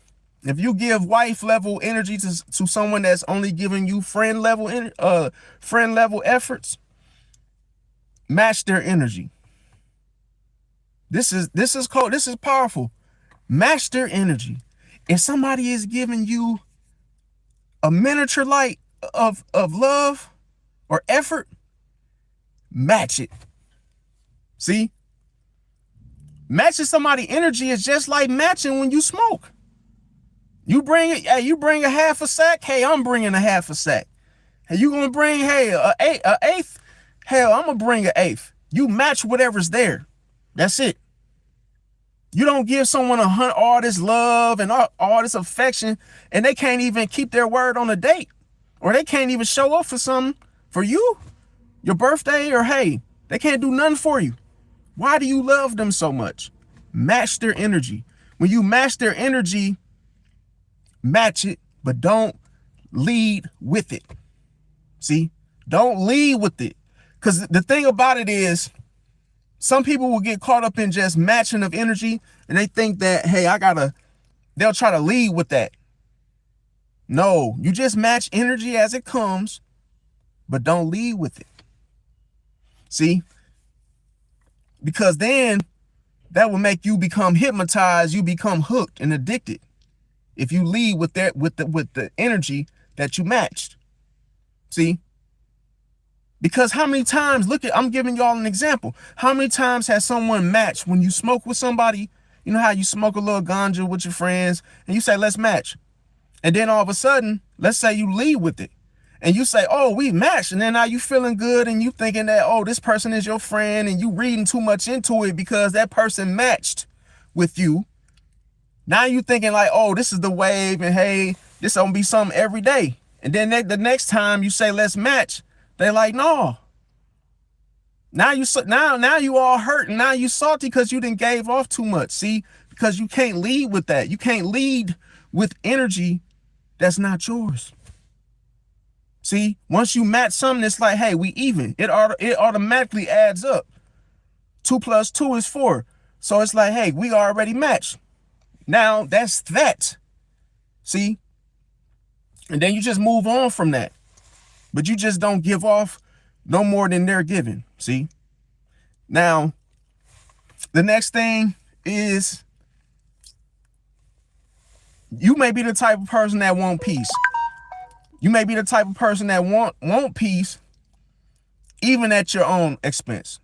If you give wife level energy to someone that's only giving you friend level efforts, match their energy. This is powerful. Match their energy. If somebody is giving you a miniature light of love or effort, match it. See? Matching somebody's energy is just like matching when you smoke. You bring a half a sack. Hey, I'm bringing a half a sack. Hey, you gonna bring an eighth? Hell, I'm gonna bring an eighth. You match whatever's there. That's it. You don't give someone all this love and all this affection, and they can't even keep their word on a date, or they can't even show up for something for you, your birthday, or hey, they can't do nothing for you. Why do you love them so much? Match their energy. When you match their energy, match it, but don't lead with it. See? Don't lead with it. Because the thing about it is, some people will get caught up in just matching of energy, and they think that, hey, they'll try to lead with that. No, you just match energy as it comes, but don't lead with it. See? Because then that will make you become hypnotized, you become hooked and addicted. If you lead with that, with the energy that you matched. See? Because how many times, I'm giving y'all an example. How many times has someone matched when you smoke with somebody? You know how you smoke a little ganja with your friends and you say, let's match. And then all of a sudden, let's say you lead with it. And you say, oh, we matched. And then now you feeling good and you thinking that, oh, this person is your friend, and you reading too much into it because that person matched with you. Now you thinking like, oh, this is the wave, and hey, this gonna be something every day. And then the next time you say, let's match, they like, no. Now you all hurt, and now you salty because you didn't gave off too much. See, because you can't lead with that. You can't lead with energy that's not yours. See, once you match something, it's like, hey, we even. It automatically adds up. 2 + 2 is 4. So it's like, hey, we already matched. Now that's that. See? And then you just move on from that. But you just don't give off no more than they're giving. See? Now, the next thing is, you may be the type of person that want peace. You may be the type of person that want peace, even at your own expense.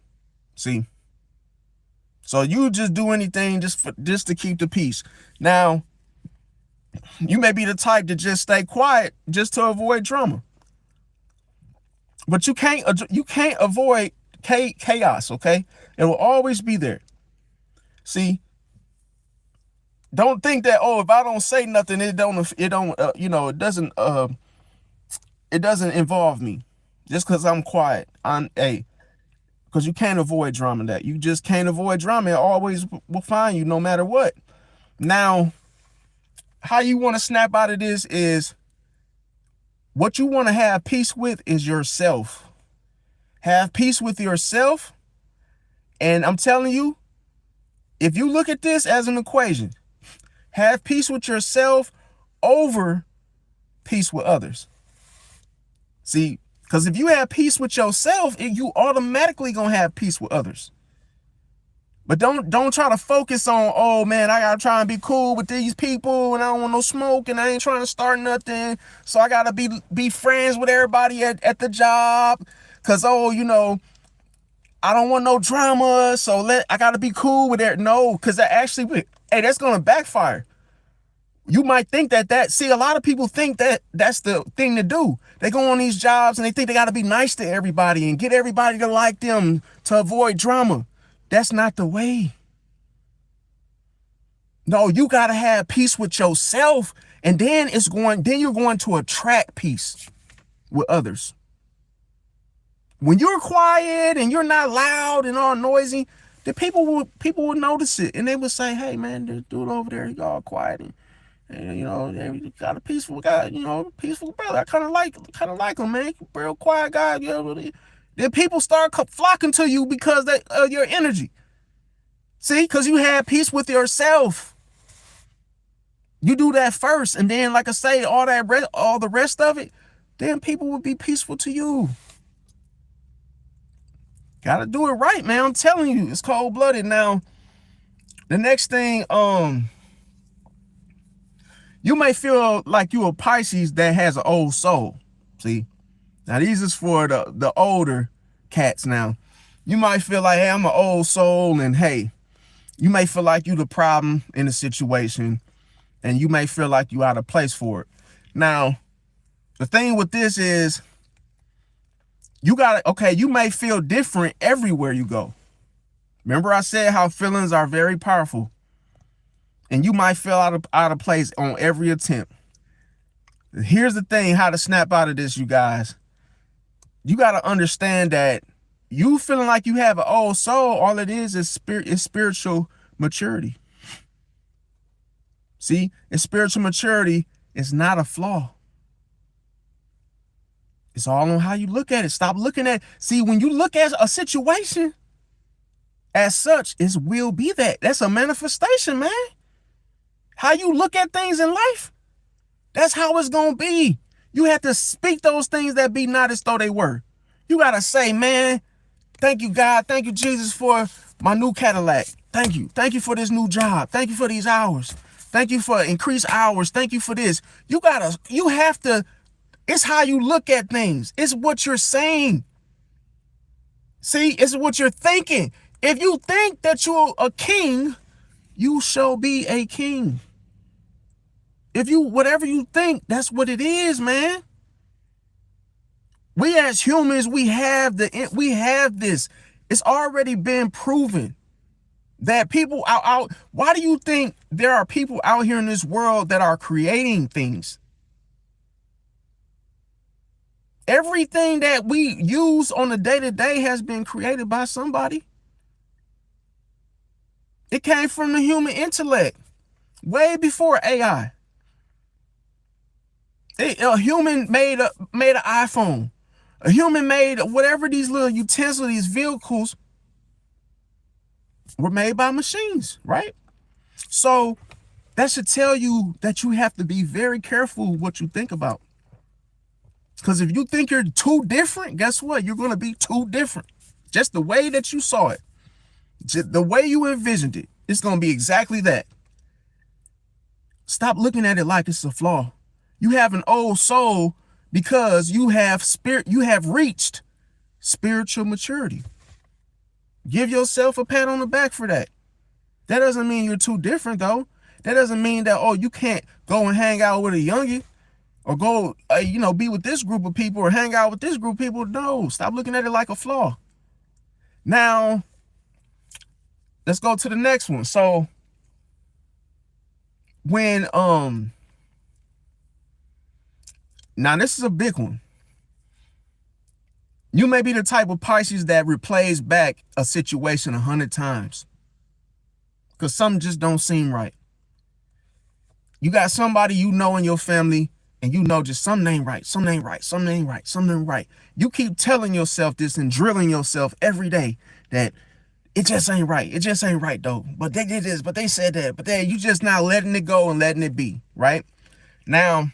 See? So you just do anything just to keep the peace. Now, you may be the type to just stay quiet just to avoid drama. But you can't avoid chaos, okay? It will always be there. See? Don't think that, oh, if I don't say nothing, it doesn't involve me. Just because I'm quiet. Because you can't avoid drama. That you just can't avoid drama. It always will find you no matter what. Now, how you want to snap out of this is, what you want to have peace with is yourself. Have peace with yourself. And I'm telling you, if you look at this as an equation, have peace with yourself over peace with others. See, because if you have peace with yourself, you automatically gonna have peace with others. But don't try to focus on, oh man, I gotta try and be cool with these people, and I don't want no smoke, and I ain't trying to start nothing, so I gotta be friends with everybody at the job, because, oh, I don't want no drama, so I gotta be cool with it. No, because that actually, hey, that's gonna backfire. You might think see, a lot of people think that that's the thing to do. They go on these jobs and they think they gotta be nice to everybody and get everybody to like them to avoid drama. That's not the way. No, you gotta have peace with yourself, and then you're going to attract peace with others. When you're quiet and you're not loud and all noisy, the people will notice it, and they will say, "Hey, man, this dude over there, he all quiet and you know, they got a peaceful guy, you know, peaceful brother. I kind of like him, man. Real quiet guy, you know." Then people start flocking to you because of your energy. See, because you have peace with yourself. You do that first, and then, like I say, all the rest of it, then people will be peaceful to you. Gotta do it right, man. I'm telling you, it's cold-blooded. Now, the next thing, you may feel like you a Pisces that has an old soul. See, now these is for the older cats. Now, you might feel like, hey, I'm an old soul, and hey, you may feel like you the problem in the situation, and you may feel like you out of place for it. Now, the thing with this is, you may feel different everywhere you go. Remember I said how feelings are very powerful, and you might feel out of place on every attempt. Here's the thing, how to snap out of this, you guys. You got to understand that you feeling like you have an old soul, all it is spiritual maturity. See, it's spiritual maturity. It's not a flaw. It's all on how you look at it. Stop looking at, see, when you look at a situation as such, it will be that. That's a manifestation, man. How you look at things in life, that's how it's going to be. You have to speak those things that be not as though they were. You got to say, man, thank you, God. Thank you, Jesus, for my new Cadillac. Thank you. Thank you for this new job. Thank you for these hours. Thank you for increased hours. Thank you for this. You have to, it's how you look at things. It's what you're saying. See, it's what you're thinking. If you think that you're a king, you shall be a king. Whatever you think, that's what it is, man. We as humans, we have this. It's already been proven that people out. Why do you think there are people out here in this world that are creating things? Everything that we use on a day-to-day has been created by somebody. It came from the human intellect way before AI. A human made an iPhone. A human made whatever these little utensils, these vehicles were made by machines, right? So that should tell you that you have to be very careful what you think about. Because if you think you're too different, guess what? You're going to be too different. Just the way that you saw it, just the way you envisioned it, it's going to be exactly that. Stop looking at it like it's a flaw. You have an old soul because you have reached spiritual maturity. Give yourself a pat on the back for that. That doesn't mean you're too different, though. That doesn't mean that, you can't go and hang out with a youngin'. Or go, be with this group of people or hang out with this group of people. No, stop looking at it like a flaw. Now, let's go to the next one. So, when, now this is a big one. You may be the type of Pisces that replays back a situation 100 times. Because something just don't seem right. You got somebody in your family, and just something ain't right, something ain't right, something ain't right, something ain't right. You keep telling yourself this and drilling yourself every day that it just ain't right. It just ain't right, though. But they did this, but they said that, but you just not letting it go and letting it be, right? Now,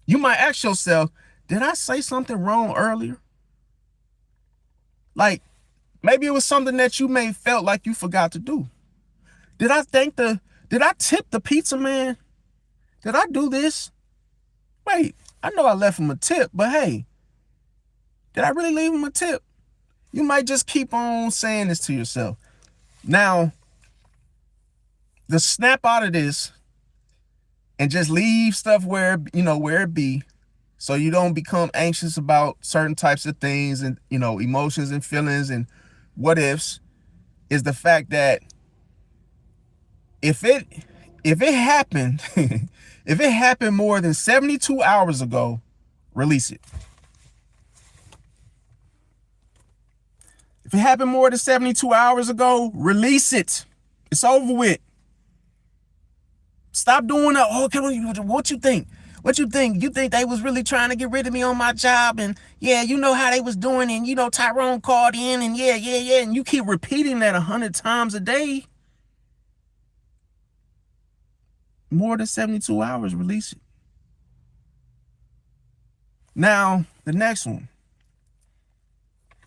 you might ask yourself, did I say something wrong earlier? Like, maybe it was something that you may felt like you forgot to do. Did I tip the pizza man? Did I do this? Wait, I know I left him a tip, but hey, did I really leave him a tip? You might just keep on saying this to yourself. Now, the snap out of this and just leave stuff where, where it be, so you don't become anxious about certain types of things and, emotions and feelings and what ifs, is the fact that if it happened, if it happened more than 72 hours ago, release it. If it happened more than 72 hours ago, release it. It's over with. Stop doing that. Oh, what you think? What you think? You think they was really trying to get rid of me on my job? And yeah, you know how they was doing. And Tyrone called in and yeah. And you keep repeating that 100 times a day. More than 72 hours, release it. Now, the next one.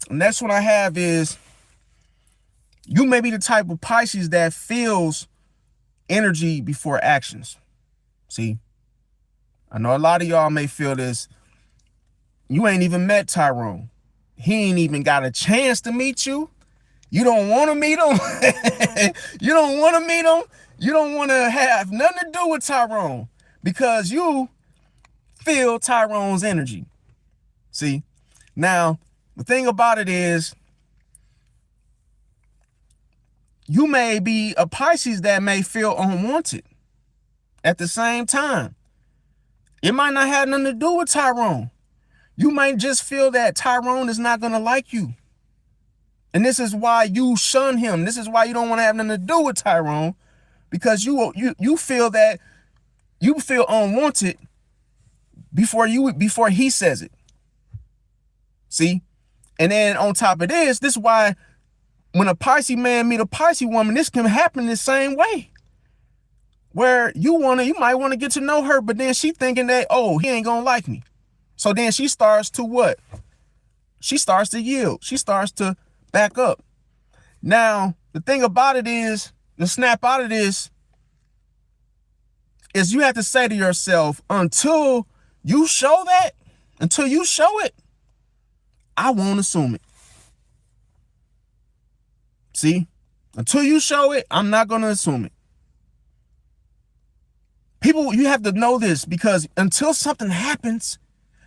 The next one I have is, you may be the type of Pisces that feels energy before actions. See, I know a lot of y'all may feel this. You ain't even met Tyrone. He ain't even got a chance to meet you. You don't want to meet him. You don't want to meet him. You don't want to have nothing to do with Tyrone because you feel Tyrone's energy. See, now the thing about it is, you may be a Pisces that may feel unwanted at the same time. It might not have nothing to do with Tyrone. You might just feel that Tyrone is not going to like you. And this is why you shun him. This is why you don't want to have nothing to do with Tyrone, because you feel that you feel unwanted before he says it. See? And then on top of this is why when a Pisces man meet a Pisces woman, this can happen the same way. Where you might want to get to know her, but then she thinking that, oh, he ain't gonna like me. So then she starts to what? She starts to yield. She starts to back up. Now, the thing about it is, the snap out of this is you have to say to yourself, until you show it, I won't assume it. See, until you show it, I'm not going to assume it. People, you have to know this, because until something happens,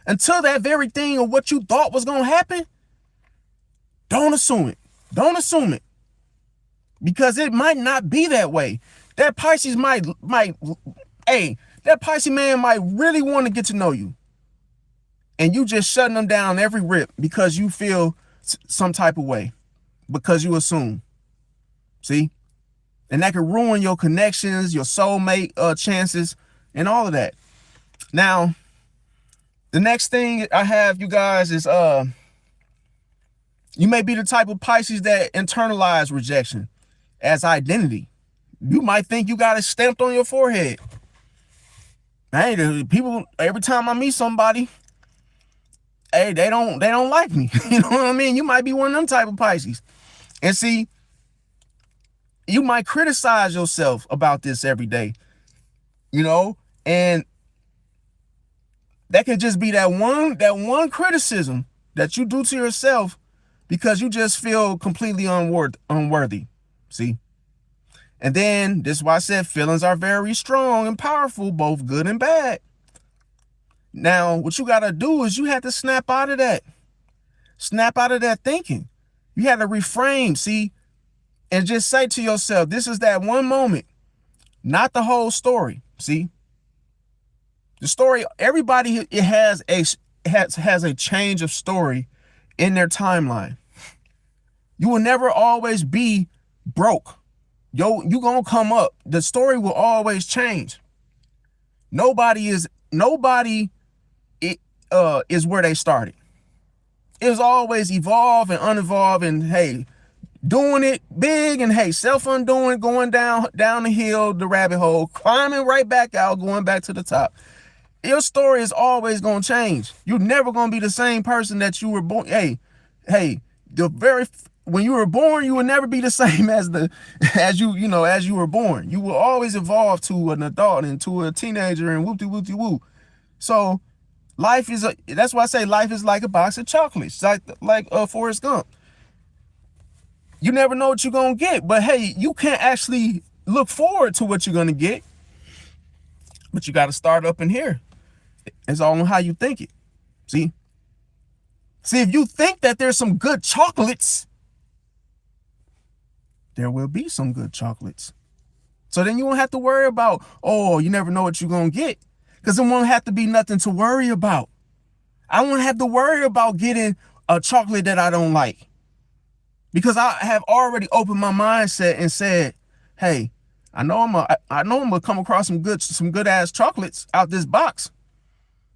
until that very thing of what you thought was going to happen, don't assume it. Don't assume it. Because it might not be that way. That Pisces that Pisces man might really want to get to know you. And you just shutting them down every rip because you feel some type of way. Because you assume. See? And that could ruin your connections, your soulmate chances, and all of that. Now, the next thing I have, you guys, is you may be the type of Pisces that internalize rejection as identity. You might think you got it stamped on your forehead. Hey, people, every time I meet somebody, hey, they don't like me. You know what I mean? You might be one of them type of Pisces. And see, you might criticize yourself about this every day, and that could just be that one criticism that you do to yourself because you just feel completely unworthy. See? And then this is why I said feelings are very strong and powerful, both good and bad. Now, what you got to do is you have to snap out of that. Snap out of that thinking. You have to reframe, see, and just say to yourself, this is that one moment, not the whole story. See, the story, everybody has a change of story in their timeline. You will never always be broke. You gonna come up. The story will always change. Nobody is where they started. It was always evolve and unevolve, and hey, doing it big, and hey, self-undoing, going down the hill, the rabbit hole, climbing right back out, going back to the top. Your story is always gonna change. You're never gonna be the same person that you were born. When you were born, you will never be the same as you were born. You will always evolve to an adult and to a teenager and whoop-de-whoop-de-woo. So that's why I say life is like a box of chocolates, like Forrest Gump. You never know what you're going to get. But hey, you can't actually look forward to what you're going to get. But you got to start up in here. It's all on how you think it. See, if you think that there's some good chocolates, there will be some good chocolates. So then you won't have to worry about, oh, you never know what you're going to get. Because there won't have to be nothing to worry about. I won't have to worry about getting a chocolate that I don't like. Because I have already opened my mindset and said, hey, I know I'm gonna come across some good ass chocolates out this box.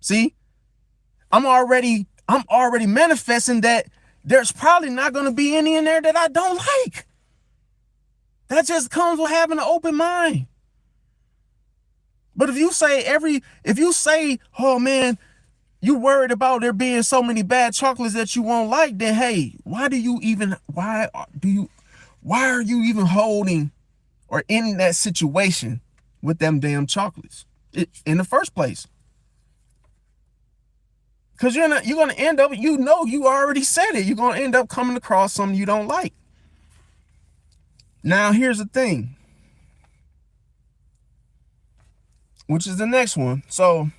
See, I'm already manifesting that there's probably not gonna be any in there that I don't like. That just comes with having an open mind. But if you say, oh man, you worried about there being so many bad chocolates that you won't like, then hey, why are you even holding or in that situation with them damn chocolates in the first place? Because you're going to end up, you already said it, you're going to end up coming across something you don't like. Now, here's the thing, which is the next one. So,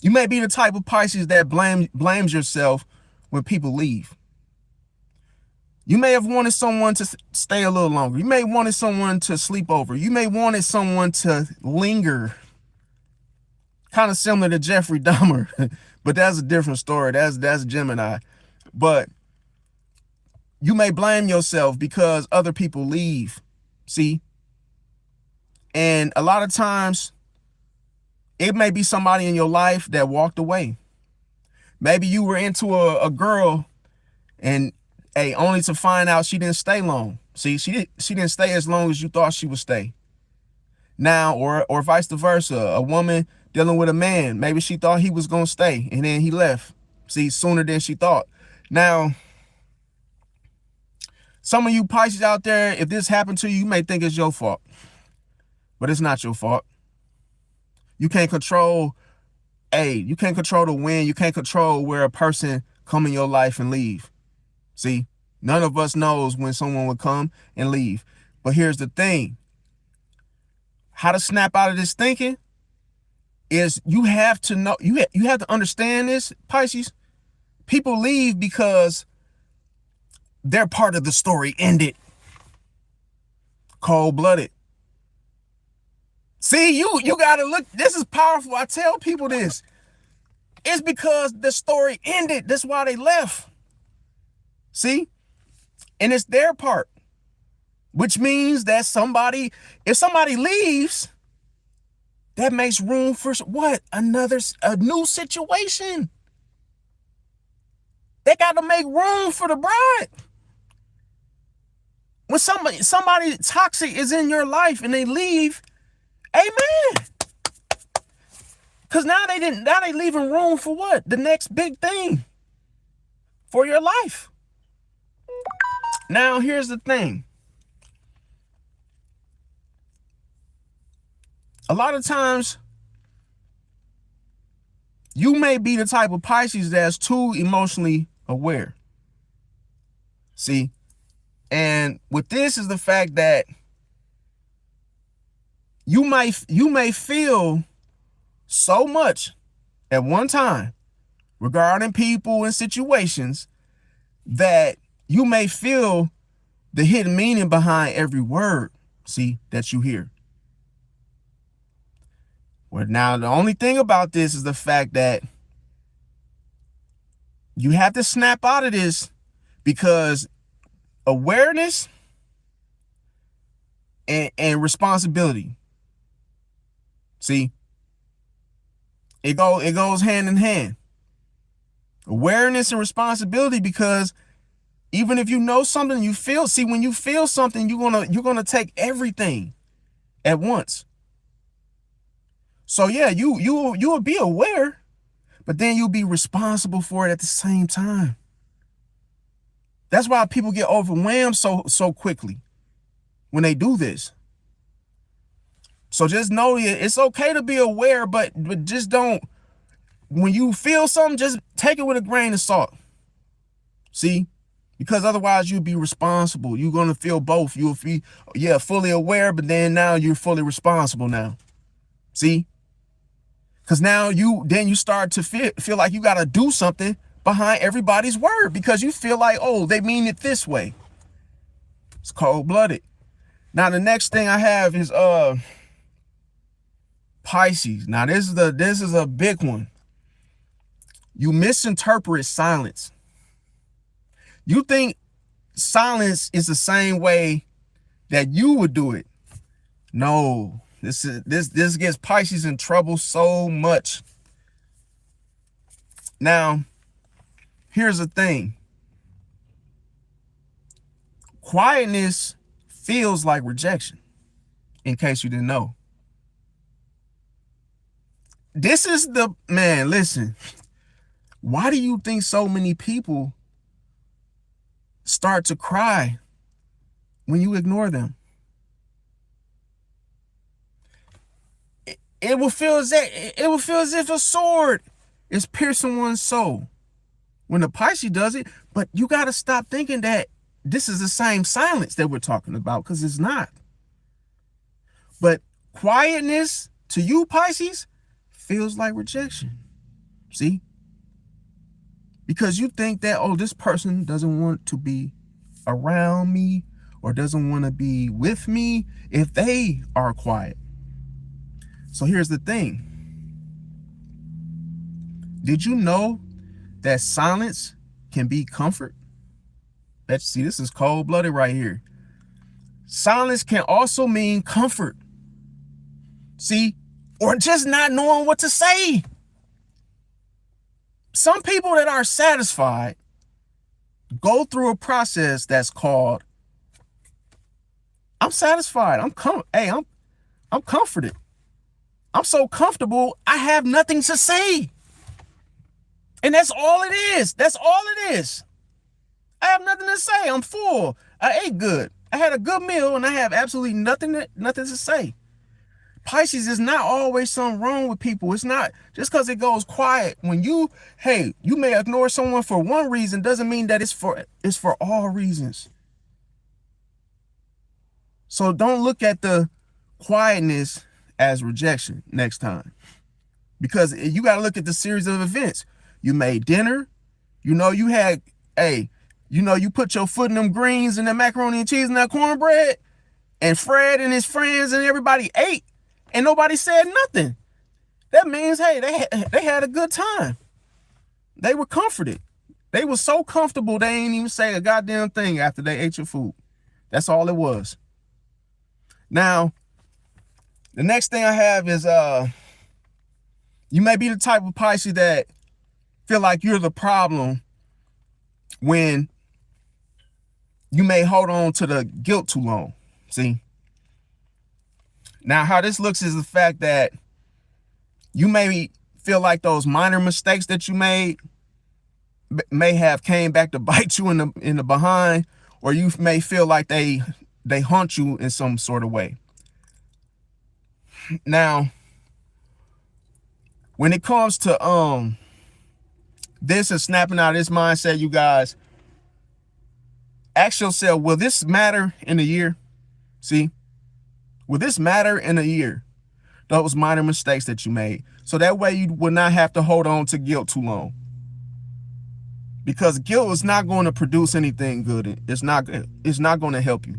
you may be the type of Pisces that blames yourself when people leave. You may have wanted someone to stay a little longer. You may wanted someone to sleep over. You may wanted someone to linger. Kind of similar to Jeffrey Dahmer, but that's a different story. That's Gemini. But you may blame yourself because other people leave. See? And a lot of times, it may be somebody in your life that walked away. Maybe you were into a girl and only to find out she didn't stay long. See, she didn't stay as long as you thought she would stay. Now, or vice versa, a woman dealing with a man, maybe she thought he was going to stay and then he left. See, sooner than she thought. Now, some of you Pisces out there, if this happened to you, you may think it's your fault. But it's not your fault. You can't control, you can't control the wind. You can't control where a person come in your life and leave. See, none of us knows when someone will come and leave. But here's the thing. How to snap out of this thinking is you have to know, you have to understand this, Pisces. People leave because their part of the story ended. Cold-blooded. See, you gotta look, this is powerful. I tell people this. It's because the story ended. That's why they left. See? And it's their part. Which means that if somebody leaves, that makes room for what? A new situation. They got to make room for the bride. When somebody toxic is in your life and they leave, amen. Because now they leaving room for what? The next big thing for your life. Now, here's the thing. A lot of times, you may be the type of Pisces that's too emotionally aware. See? And with this is the fact that you may feel so much at one time regarding people and situations that you may feel the hidden meaning behind every word, see, that you hear. Well, now the only thing about this is the fact that you have to snap out of this, because awareness and responsibility, see, it goes hand in hand. Awareness and responsibility, because even if you know something, when you feel something, you're gonna take everything at once. So yeah, you'll be aware, but then you'll be responsible for it at the same time. That's why people get overwhelmed so quickly when they do this. So just know it's okay to be aware, but just don't, when you feel something, just take it with a grain of salt. See? Because otherwise you'll be responsible. You're going to feel both. You'll be, yeah, fully aware, but then now you're fully responsible now. See? Because now you start to feel like you got to do something behind everybody's word because you feel like, oh, they mean it this way. It's cold-blooded. Now, the next thing I have is Pisces. Now, this is a big one. You misinterpret silence. You think silence is the same way that you would do it. No, this gets Pisces in trouble so much. Now, here's the thing. Quietness feels like rejection, in case you didn't know. This is man, listen. Why do you think so many people start to cry when you ignore them? It will feel as if a sword is piercing one's soul when the Pisces does it. But you got to stop thinking that this is the same silence that we're talking about, because it's not. But quietness to you, Pisces, feels like rejection. See? Because you think that, oh, this person doesn't want to be around me or doesn't want to be with me if they are quiet. So here's the thing. Did you know that silence can be comfort? See, this is cold-blooded right here. Silence can also mean comfort. See, or just not knowing what to say. Some people that are satisfied go through a process that's called, I'm satisfied. I'm comforted. I'm so comfortable, I have nothing to say. And that's all it is. That's all it is. I have nothing to say. I'm full. I ate good. I had a good meal and I have absolutely nothing to say. Pisces is not always something wrong with people. It's not just because it goes quiet. When you may ignore someone for one reason doesn't mean that it's for all reasons. So don't look at the quietness as rejection next time, because you got to look at the series of events. You made dinner, you put your foot in them greens and that macaroni and cheese and that cornbread, and Fred and his friends and everybody ate and nobody said nothing. That means, hey, they had a good time. They were comforted. They were so comfortable they ain't even say a goddamn thing after they ate your food. That's all it was. Now, the next thing I have is you may be the type of Pisces that feel like you're the problem when you may hold on to the guilt too long. See? Now, how this looks is the fact that you may feel like those minor mistakes that you made may have came back to bite you in the behind, or you may feel like they haunt you in some sort of way. Now, when it comes to this and snapping out of this mindset, you guys, ask yourself, will this matter in a year? See? Will this matter in a year? Those minor mistakes that you made. So that way you will not have to hold on to guilt too long. Because guilt is not going to produce anything good. It's not going to help you.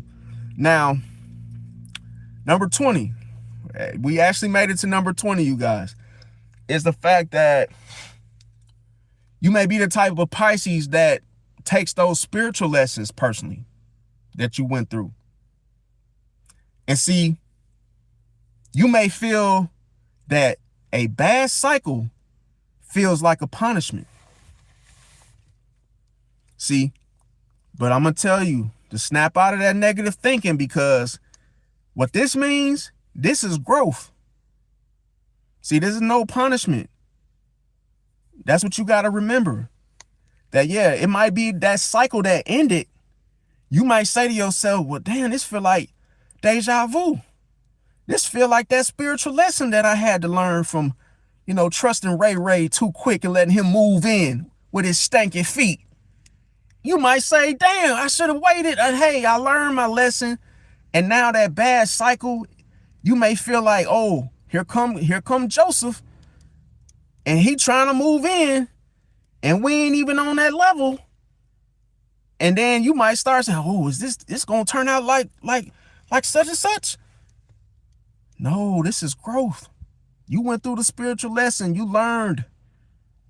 Now, number 20. We actually made it to number 20, you guys. Is the fact that you may be the type of Pisces that takes those spiritual lessons personally that you went through. And see, you may feel that a bad cycle feels like a punishment. See, but I'm going to tell you to snap out of that negative thinking, because what this means, this is growth. See, this is no punishment. That's what you got to remember. That, yeah, it might be that cycle that ended. You might say to yourself, well, damn, this feel like deja vu. This feel like that spiritual lesson that I had to learn from, trusting Ray too quick and letting him move in with his stanky feet. You might say, damn, I should have waited. And hey, I learned my lesson. And now that bad cycle, you may feel like, oh, here come Joseph. And he trying to move in. And we ain't even on that level. And then you might start saying, oh, is this gonna turn out like such and such? No, this is growth. You went through the spiritual lesson. You learned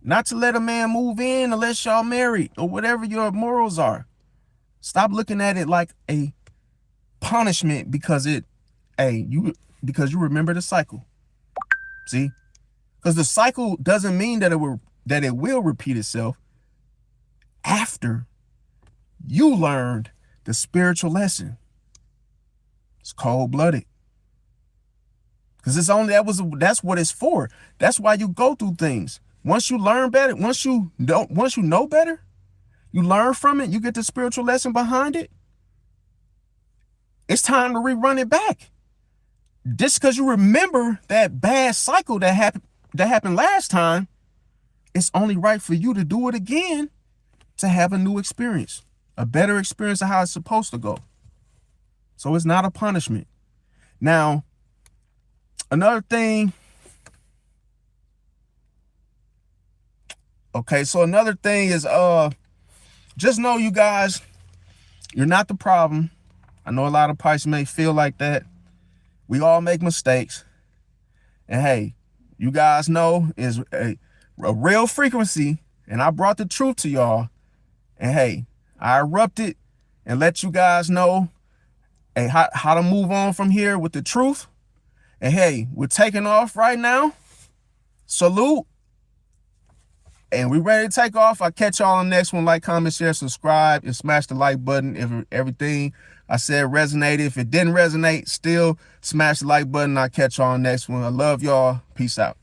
not to let a man move in unless y'all married or whatever your morals are. Stop looking at it like a punishment because because you remember the cycle. See? Because the cycle doesn't mean that it will repeat itself after you learned the spiritual lesson. It's cold-blooded. Because that's what it's for. That's why you go through things. Once you learn better, once you know better, you learn from it, you get the spiritual lesson behind it. It's time to rerun it back. Just because you remember that bad cycle that happened last time, it's only right for you to do it again to have a new experience, a better experience of how it's supposed to go. So it's not a punishment. Now, another thing. Okay, so another thing is just know, you guys, you're not the problem. I know a lot of Pisces may feel like that. We all make mistakes. And hey, you guys know is a real frequency, and I brought the truth to y'all. And hey, I erupted and let you guys know hey, how to move on from here with the truth. And hey, we're taking off right now. Salute. And we ready to take off. I'll catch y'all on the next one. Like, comment, share, subscribe, and smash the like button if everything I said resonated. If it didn't resonate, still smash the like button. I'll catch y'all on the next one. I love y'all. Peace out.